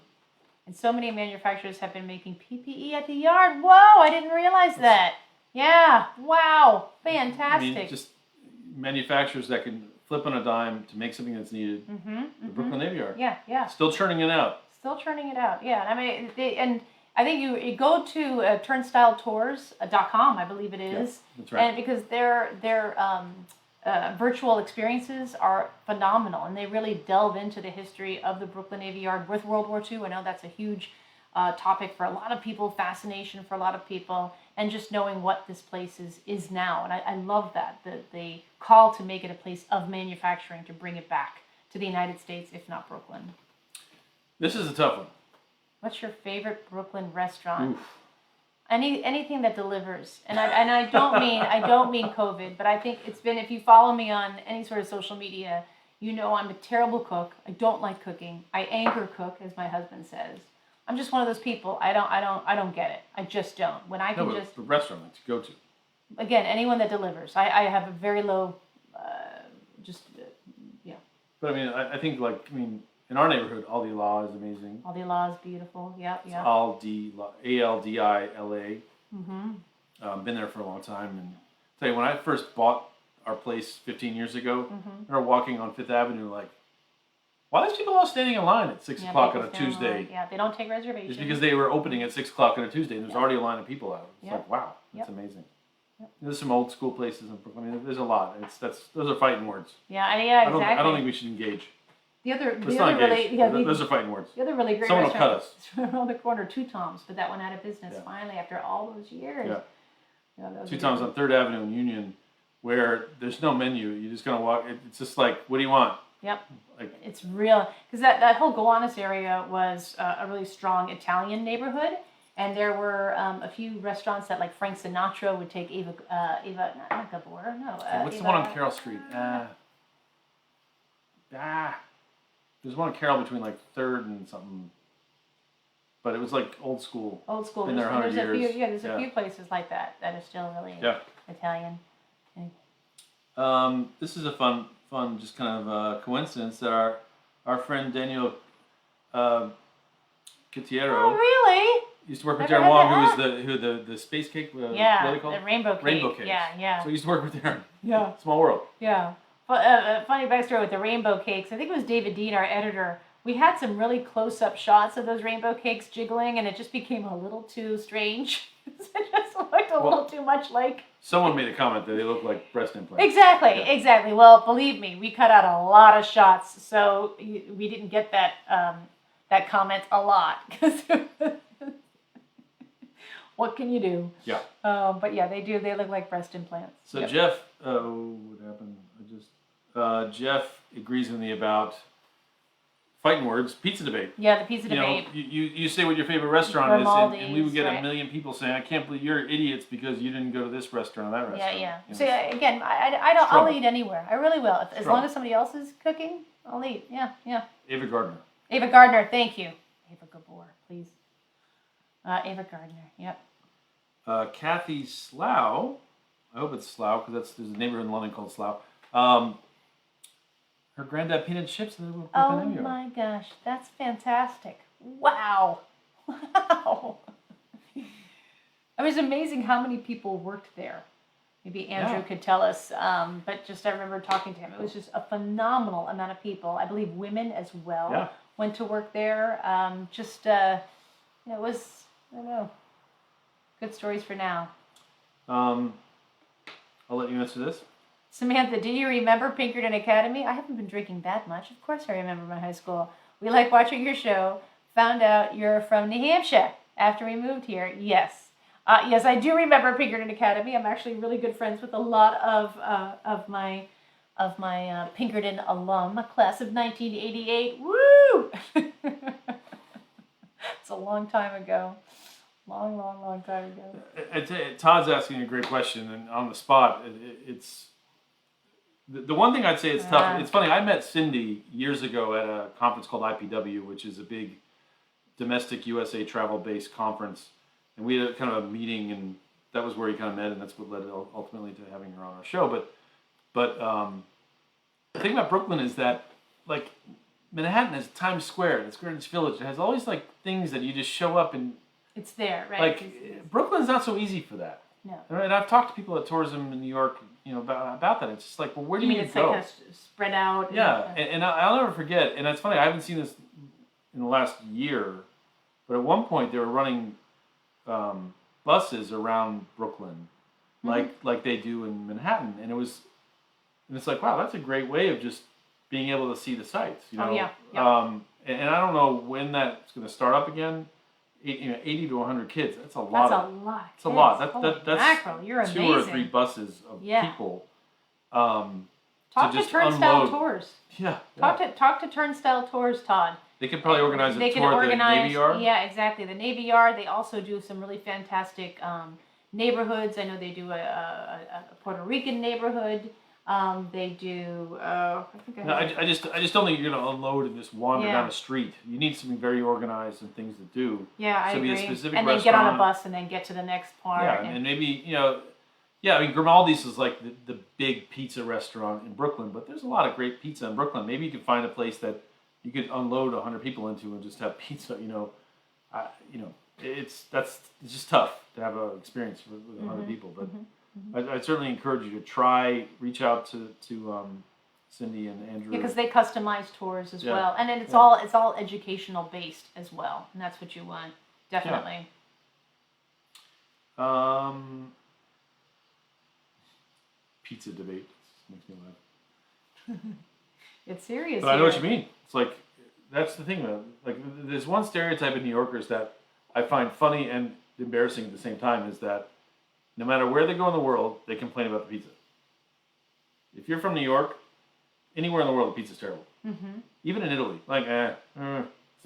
And so many manufacturers have been making PPE at the yard. Whoa, I didn't realize that. Yeah, wow, fantastic. I mean, just manufacturers that can flip on a dime to make something that's needed. The Brooklyn Navy Yard. Yeah. Still churning it out. Yeah. I mean, and I think you go to turnstyletours.com, I believe it is. Yeah, that's right. And because their virtual experiences are phenomenal, and they really delve into the history of the Brooklyn Navy Yard with World War II. I know that's a huge topic for a lot of people, fascination for a lot of people, and just knowing what this place is now. And I love that, the call to make it a place of manufacturing, to bring it back to the United States, if not Brooklyn. This is a tough one. What's your favorite Brooklyn restaurant? Oof. Anything that delivers, and I don't mean COVID, but I think it's been, if you follow me on any sort of social media, you know I'm a terrible cook. I don't like cooking. I anger cook, as my husband says. I'm just one of those people. I don't get it. I just don't. When I can the restaurant that you go to. Again, anyone that delivers. I have a very low, yeah. But I mean, I think in our neighborhood, Aldi La is amazing. Aldi La is beautiful. Yep. Aldi La, ALDILA. Mm-hmm. Been there for a long time, and tell you when I first bought our place 15 years ago, we were walking on Fifth Avenue like. Why are these people all standing in line at 6 o'clock on a Tuesday? Yeah, they don't take reservations. It's because they were opening at 6 o'clock on a Tuesday, and there's already a line of people out. It's like, wow, that's amazing. Yep. There's some old school places in Brooklyn. I mean, there's a lot. Those are fighting words. Yeah, exactly. I don't think we should engage. Those are fighting words. The other really great Someone will cut us. Around the corner, Two Toms, but that went out of business finally after all those years. Yeah. Two Toms on 3rd Avenue in Union, where there's no menu. You just gonna walk. It's just like, what do you want? Yep. It's real, because that whole Gowanus area was a really strong Italian neighborhood, and there were a few restaurants that, like Frank Sinatra would take Eva not Gabor, no. What's the one on Carroll Street? There's one on Carroll between like 3rd and something, but it was like old school. Old school. Been there 100 years. There's a few places like that are still really Italian. Okay. This is a fun just kind of coincidence that our friend Daniel Cattiero. Oh, really? Used to work with Darren Wong, who was the space cake. What are they called? The rainbow cake. Rainbow cake. Yeah. So he used to work with Darren. Yeah. Small world. Yeah. Funny backstory with the rainbow cakes. I think it was David Dean, our editor. We had some really close-up shots of those rainbow cakes jiggling, and it just became a little too strange. It just looked a little too much like... Someone made a comment that they look like breast implants. Exactly. Well, believe me, we cut out a lot of shots, so we didn't get that comment a lot. What can you do? Yeah. But yeah, they do. They look like breast implants. So Jeff, what happened? Jeff agrees with me about fighting words, pizza debate. Yeah, the pizza debate. You say what your favorite restaurant is, and we would get a million people saying, "I can't believe you're idiots because you didn't go to this restaurant or that restaurant." Yeah. So again, I'll eat anywhere. I really will. As long as somebody else is cooking, I'll eat. Yeah. Ava Gardner. Ava Gardner, thank you. Ava Gabor, please. Ava Gardner. Yep. Kathy Slough. I hope it's Slough because there's a neighborhood in London called Slough. her granddad painted ships in the Brooklyn Oh Navy Yard. my gosh, that's fantastic. Wow. Wow. It was amazing how many people worked there. Maybe Andrew could tell us, but just I remember talking to him. It was just a phenomenal amount of people. I believe women as well went to work there. It was, I don't know, good stories for now. I'll let you answer this. Samantha, do you remember Pinkerton Academy? I haven't been drinking that much. Of course I remember my high school. We like watching your show. Found out you're from New Hampshire after we moved here. Yes. Yes, I do remember Pinkerton Academy. I'm actually really good friends with a lot of my Pinkerton alum, class of 1988. Woo! It's a long time ago. Long time ago. Todd's asking a great question, and on the spot, it's the one thing I'd say it's tough. It's funny. I met Cindy years ago at a conference called IPW, which is a big domestic USA travel-based conference, and we had kind of a meeting, and that was where we kind of met, and that's what led ultimately to having her on our show. But the thing about Brooklyn is that, like, Manhattan has Times Square, it's Greenwich Village. It has all these like things that you just show up and it's there, right? Like Brooklyn's not so easy for that. No. And I've talked to people at tourism in New York, about that. It's just like, well, where do you it's go? like kind of spread out. Yeah, and I'll never forget. And it's funny. I haven't seen this in the last year, but at one point they were running buses around Brooklyn, like they do in Manhattan, and it's like, wow, that's a great way of just being able to see the sights. Oh yeah. And I don't know when that's going to start up again. 80 to 100 kids. That's a lot. That's a lot. It's a lot. That's mackerel. You're 2 amazing. or 3 buses of people. Talk to Turnstile Tours. Yeah. Talk to Turnstile Tours, Todd. They could probably organize a tour at the Navy Yard. Yeah, exactly. The Navy Yard. They also do some really fantastic neighborhoods. I know they do a Puerto Rican neighborhood. They do. I just don't think you're going to unload and just wander down the street. You need something very organized and things to do. Yeah, I agree. Be a specific and then restaurant. get on a bus and then get to the next part. Yeah, and maybe I mean Grimaldi's is like the big pizza restaurant in Brooklyn, but there's a lot of great pizza in Brooklyn. Maybe you could find a place that you could unload 100 people into and just have pizza. It's just tough to have an experience with 100 people, but. I'd certainly encourage you to reach out to Cindy and Andrew. Yeah, because they customize tours as well, and then it's all educational based as well, and that's what you want, definitely. Yeah. Pizza debate makes me laugh. It's serious. But I know what you mean. It's like that's the thing, man. Like there's one stereotype in New Yorkers that I find funny and embarrassing at the same time is that. No matter where they go in the world, they complain about the pizza. If you're from New York, anywhere in the world, the pizza's terrible. Mm-hmm. Even in Italy, like, it's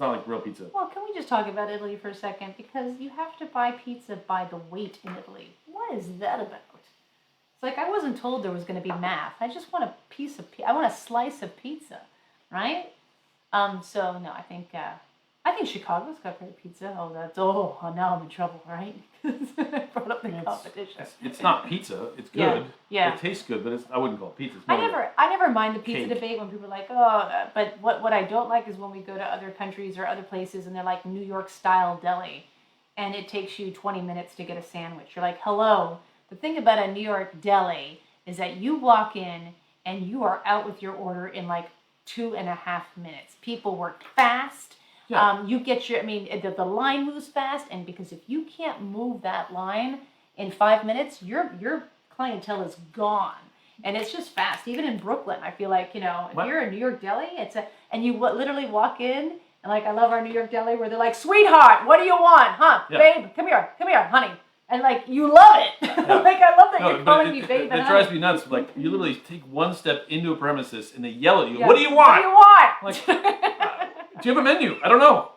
not like real pizza. Well, can we just talk about Italy for a second? Because you have to buy pizza by the weight in Italy. What is that about? It's like I wasn't told there was going to be math. I just want I want a slice of pizza, right? So no, I think Chicago's got great pizza. Now I'm in trouble, right? I brought up the competition. It's not pizza. It's good. Yeah. It tastes good, but I wouldn't call it pizza. I never mind the pizza cake. debate when people are like, but what I don't like is when we go to other countries or other places and they're like New York style deli, and it takes you 20 minutes to get a sandwich. You're like, hello. The thing about a New York deli is that you walk in and you are out with your order in like 2.5 minutes. People work fast. Yeah. You get the line moves fast, and because if you can't move that line in 5 minutes, your clientele is gone, and it's just fast. Even in Brooklyn, I feel like if you're a New York deli, and you literally walk in, and like I love our New York deli where they're like, "Sweetheart, what do you want, huh? Yeah. Babe, come here, honey," and like you love it. Yeah. Like I love that you're calling me babe. It drives me nuts. Like you literally take one step into a premises and they yell at you. Yeah. What do you want? What do you want? Like, do you have a menu? I don't know.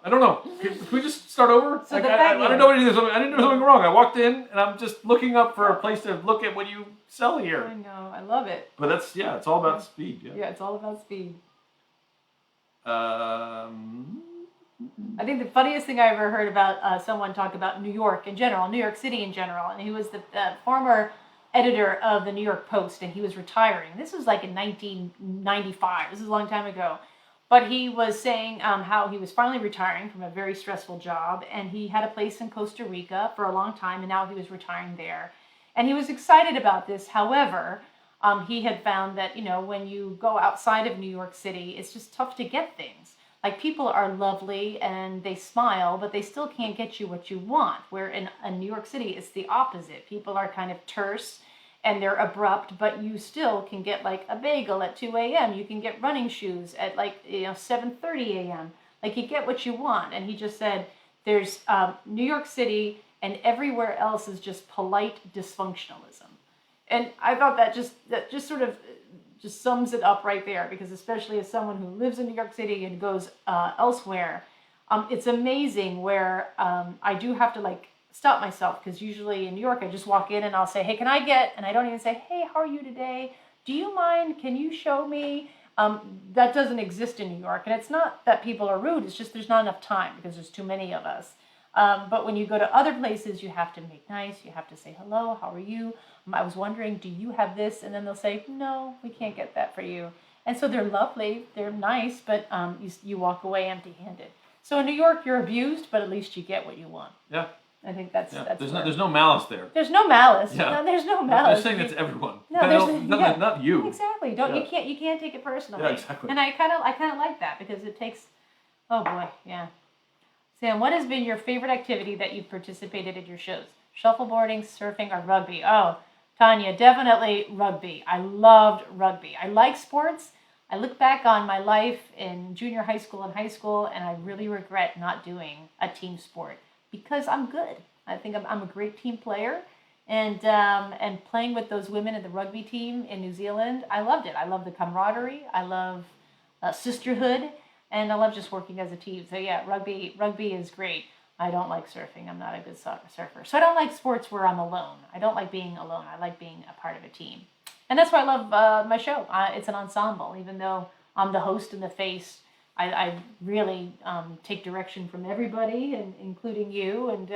Can we just start over? So like, the I fact didn't know anything. I didn't do something wrong. I walked in and I'm just looking up for a place to look at what you sell here. I know. I love it. But it's all about speed. Yeah. Yeah, it's all about speed. I I think the funniest thing I ever heard about someone talk about New York in general, New York City in general, and he was the former editor of the New York Post, and he was retiring. This was like in 1995. This is a long time ago. But he was saying how he was finally retiring from a very stressful job, and he had a place in Costa Rica for a long time, and now he was retiring there. And he was excited about this. However, he had found that, when you go outside of New York City, it's just tough to get things. Like, people are lovely and they smile, but they still can't get you what you want. Where in New York City, it's the opposite. People are kind of terse and they're abrupt, but you still can get like a bagel at 2 a.m. You can get running shoes at 7:30 a.m. Like, you get what you want. And he just said, there's New York City and everywhere else is just polite dysfunctionalism. And I thought that just sort of just sums it up right there, because especially as someone who lives in New York City and goes elsewhere, it's amazing where I do have to stop myself, because usually in New York I just walk in and I'll say, hey, can I get, and I don't even say, hey, how are you today? Do you mind? Can you show me? That doesn't exist in New York. And it's not that people are rude, it's just there's not enough time because there's too many of us. But when you go to other places, you have to make nice, you have to say hello, how are you? I was wondering, do you have this? And then they'll say, no, we can't get that for you. And so they're lovely, they're nice, but you walk away empty-handed. So in New York, you're abused, but at least you get what you want. Yeah. I think that's there's no malice there. There's no malice. Yeah. No, there's no malice. They're saying it's everyone. No, not you. Exactly. You can't take it personally. Yeah, exactly. And I kind of like that, because it takes. Oh boy, yeah. Sam, what has been your favorite activity that you've participated in your shows? Shuffleboarding, surfing, or rugby? Oh, Tanya, definitely rugby. I loved rugby. I like sports. I look back on my life in junior high school and high school, and I really regret not doing a team sport, because I'm good. I think I'm a great team player, and playing with those women in the rugby team in New Zealand, I loved it. I love the camaraderie. I love sisterhood, and I love just working as a team. So yeah, rugby is great. I don't like surfing. I'm not a good surfer. So I don't like sports where I'm alone. I don't like being alone. I like being a part of a team. And that's why I love my show. It's an ensemble. Even though I'm the host and the face, I really take direction from everybody, and including you. And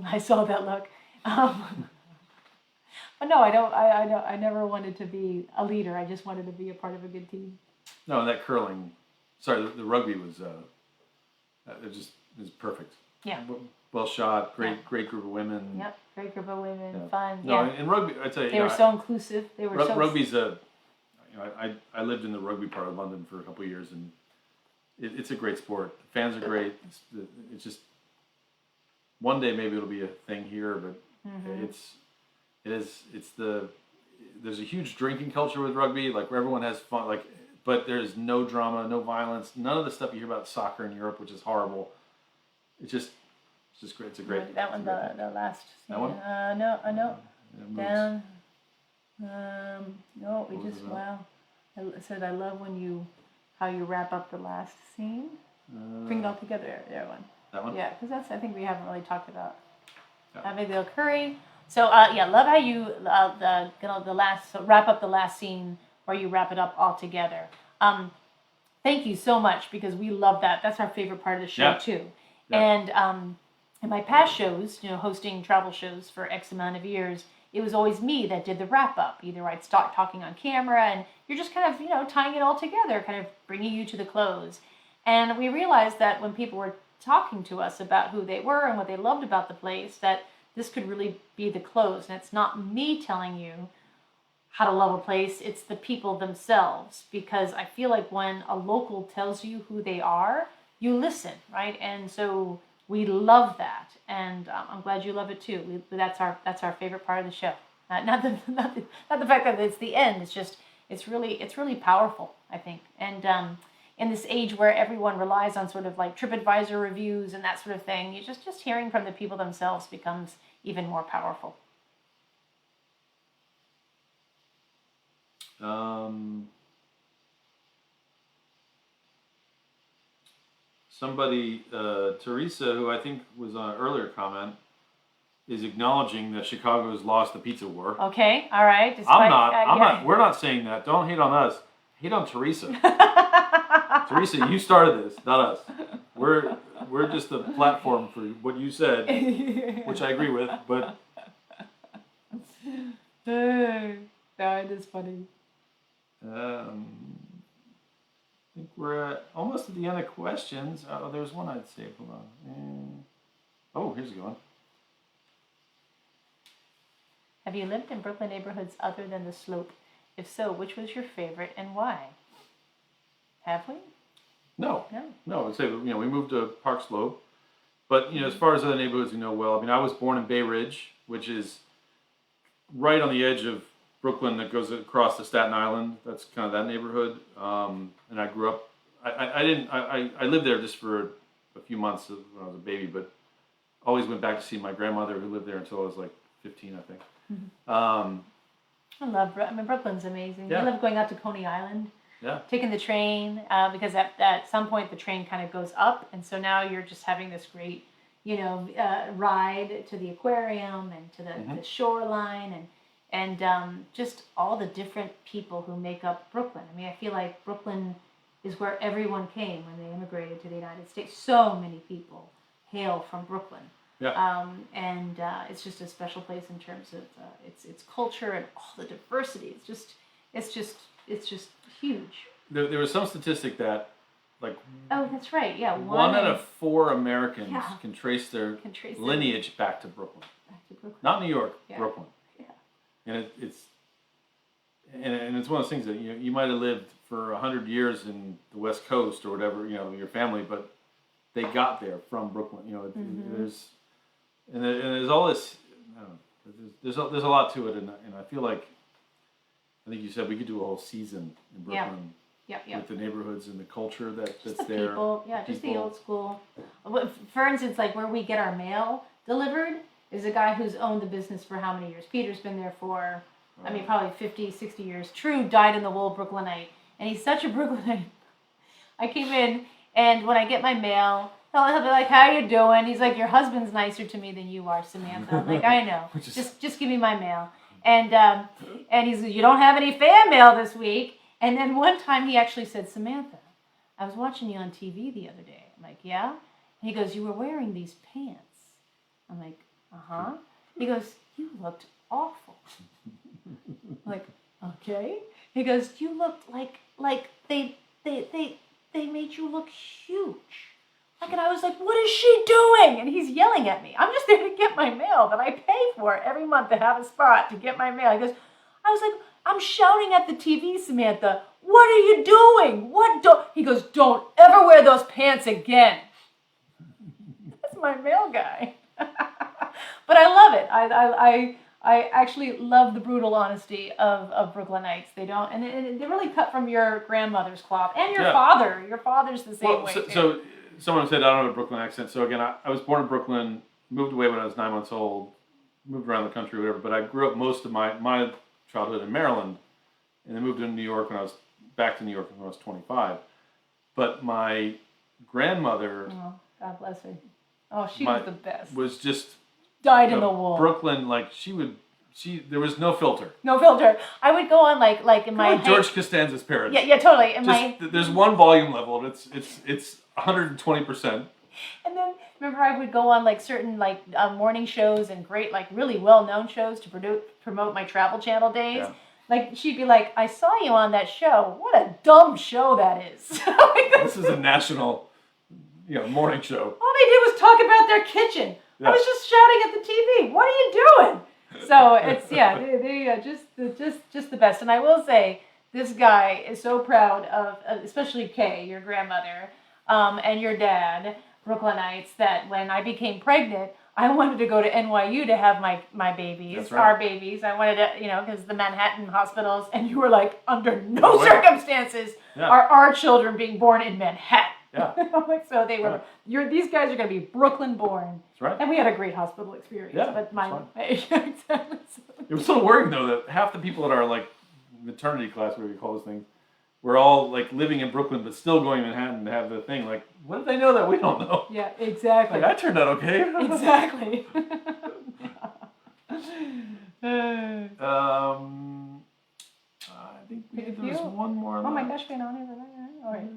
I saw that look. But no, I don't. I never wanted to be a leader. I just wanted to be a part of a good team. No, that curling. Sorry, the rugby was. It was perfect. Yeah. Well shot. Great group of women. Yep. Great group of women. Fun. No, yeah. in rugby, I tell you, they were so inclusive. They were so. Rugby's I lived in the rugby part of London for a couple of years, and it's a great sport. The fans are great. It's just one day maybe it'll be a thing here, but there's a huge drinking culture with rugby, like where everyone has fun, but there's no drama, no violence, none of the stuff you hear about soccer in Europe, which is horrible. It's just great. It's a great. That one, the last. That one? No. Down. No, we just wow. I said I love how you wrap up the last scene. Bring it all together. There one. That one. Yeah, because I think we haven't really talked about. Yeah. Abigail Curry. So love how you wrap up the last scene, where you wrap it up all together. Thank you so much, because we love that. That's our favorite part of the show too. Yeah. And in my past shows, hosting travel shows for X amount of years, it was always me that did the wrap up. Either I'd start talking on camera, and you're just kind of tying it all together, kind of bringing you to the close. And we realized that when people were talking to us about who they were and what they loved about the place, that this could really be the close. And it's not me telling you how to love a place, it's the people themselves. Because I feel like when a local tells you who they are, you listen, right? And so we love that, and I'm glad you love it too. That's our favorite part of the show. Not the fact that it's the end. It's just it's really powerful, I think. And in this age where everyone relies on sort of like TripAdvisor reviews and that sort of thing, you just hearing from the people themselves becomes even more powerful. Somebody, Teresa, who I think was on an earlier comment, is acknowledging that Chicago's lost the pizza war. Okay, all right. I'm not. We're not saying that. Don't hate on us. Hate on Teresa. Teresa, you started this, not us. We're just a platform for what you said, which I agree with. But That is funny. I think we're almost at the end of questions. Oh, there's one I'd say. Hold on. Oh, here's a good one. Have you lived in Brooklyn neighborhoods other than the Slope? If so, which was your favorite and why? Have we? No. No. No, I'd say, we moved to Park Slope. But, as far as other neighborhoods you know well, I was born in Bay Ridge, which is right on the edge of Brooklyn that goes across to Staten Island. That's kind of that neighborhood. And I grew up, I lived there just for a few months when I was a baby, but always went back to see my grandmother who lived there until I was like 15, I think. I love Brooklyn's amazing. Yeah. I love going out to Coney Island. Yeah. Taking the train, because at some point the train kind of goes up, and so now you're just having this great, ride to the aquarium and to the shoreline and just all the different people who make up Brooklyn. I feel like Brooklyn is where everyone came when they immigrated to the United States. So many people hail from Brooklyn. Yeah. And it's just a special place in terms of its culture and all the diversity. It's just huge. There was some statistic that, oh, that's right. Yeah, one out of 4 Americans can trace their their lineage back to Brooklyn. Back to Brooklyn. Not New York, Yeah. Brooklyn. Yeah. And it's one of those things that you might have lived for 100 years in the West Coast or whatever, your family, but they got there from Brooklyn. There's all this. I don't know, there's a lot to it, and I feel like, I think you said we could do a whole season in Brooklyn. Yeah. With the neighborhoods and the culture that's The there. people, just the old school. For instance, like where we get our mail delivered is a guy who's owned the business for how many years? Peter's been there for, probably 50, 60 years. True, died in the wool Brooklynite. And he's such a Brooklynite. I came in, and when I get my mail, he'll be like, how you doing? He's like, your husband's nicer to me than you are, Samantha. I'm like, I know. Just give me my mail. And he's like, you don't have any fan mail this week. And then one time he actually said, Samantha, I was watching you on TV the other day. I'm like, yeah? And he goes, you were wearing these pants. I'm like, uh-huh. He goes, you looked awful. I'm like, okay. He goes, you looked like they made you look huge. And I was like, what is she doing? And he's yelling at me. I'm just there to get my mail that I pay for every month to have a spot to get my mail. He goes, I was like, I'm shouting at the TV, Samantha. What are you doing? He goes, don't ever wear those pants again. That's my mail guy. But I love it. I actually love the brutal honesty of Brooklynites. They don't, and they really cut from your grandmother's cloth and your father. Your father's the same way too. So someone said I don't have a Brooklyn accent. So again, I was born in Brooklyn, moved away when I was 9 months old, moved around the country, whatever. But I grew up most of my childhood in Maryland, and then moved to New York when I was back to New York when I was 25. But my grandmother, oh, God bless her. Oh, she was the best. Was just died in the wool. Brooklyn, there was no filter. No filter. I would go on like in my George Costanza's parents. Yeah, totally. There's one volume level, and it's 120%. And then remember, I would go on like certain morning shows and great really well-known shows to promote my Travel Channel days. Yeah. Like she'd be like, "I saw you on that show. What a dumb show that is." This is a national, morning show. All they did was talk about their kitchen. Yeah. I was just shouting at the TV. What are you doing? So it's they just the best. And I will say, this guy is so proud of, especially Kay, your grandmother, and your dad, Brooklynites, that when I became pregnant, I wanted to go to NYU to have my babies, That's right. our babies. I wanted to, because the Manhattan hospitals, and you were like, under no circumstances are our children being born in Manhattan. Yeah. So they were, these guys are going to be Brooklyn born. That's right. And we had a great hospital experience. Yeah, but exactly. It was so worrying though that half the people at our maternity class, whatever you call those things, were all living in Brooklyn but still going to Manhattan to have the thing. What did they know that we don't know? Yeah, exactly. I turned out okay. Exactly. I think there's one more. Oh my gosh, been on here. All right.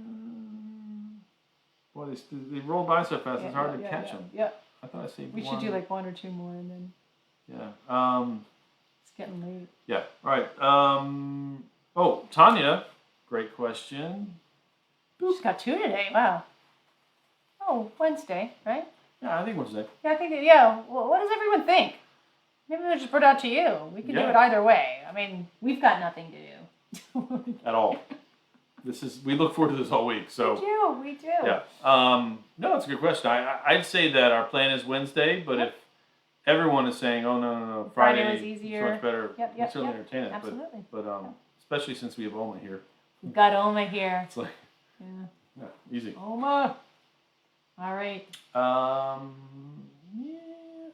Boy, they roll by so fast. It's hard to catch them. Yeah. I thought I saved We one. should do 1 or 2 more and then. Yeah. getting late. Yeah. All right. Oh, Tanya, great question. She's got 2 today. Wow. Oh, Wednesday, right? Yeah, I think Wednesday. Yeah, I think. Yeah. Well, what does everyone think? Maybe we'll just put it out to you. We can do it either way. I mean, we've got nothing to do. At all. We look forward to this all week. So We do. Yeah. No, that's a good question. I'd say that our plan is Wednesday, but if everyone is saying, "Oh no, Friday was easier. so much better," Yep, we'll certainly entertain it. Absolutely. But especially since we have Oma here, We've got Oma here. it's like easy. Oma. All right.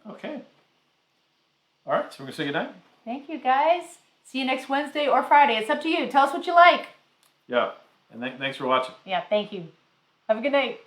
Okay. All right, so we're gonna say goodnight. Thank you, guys. See you next Wednesday or Friday. It's up to you. Tell us what you like. Yeah, and thanks for watching. Yeah, thank you. Have a good night.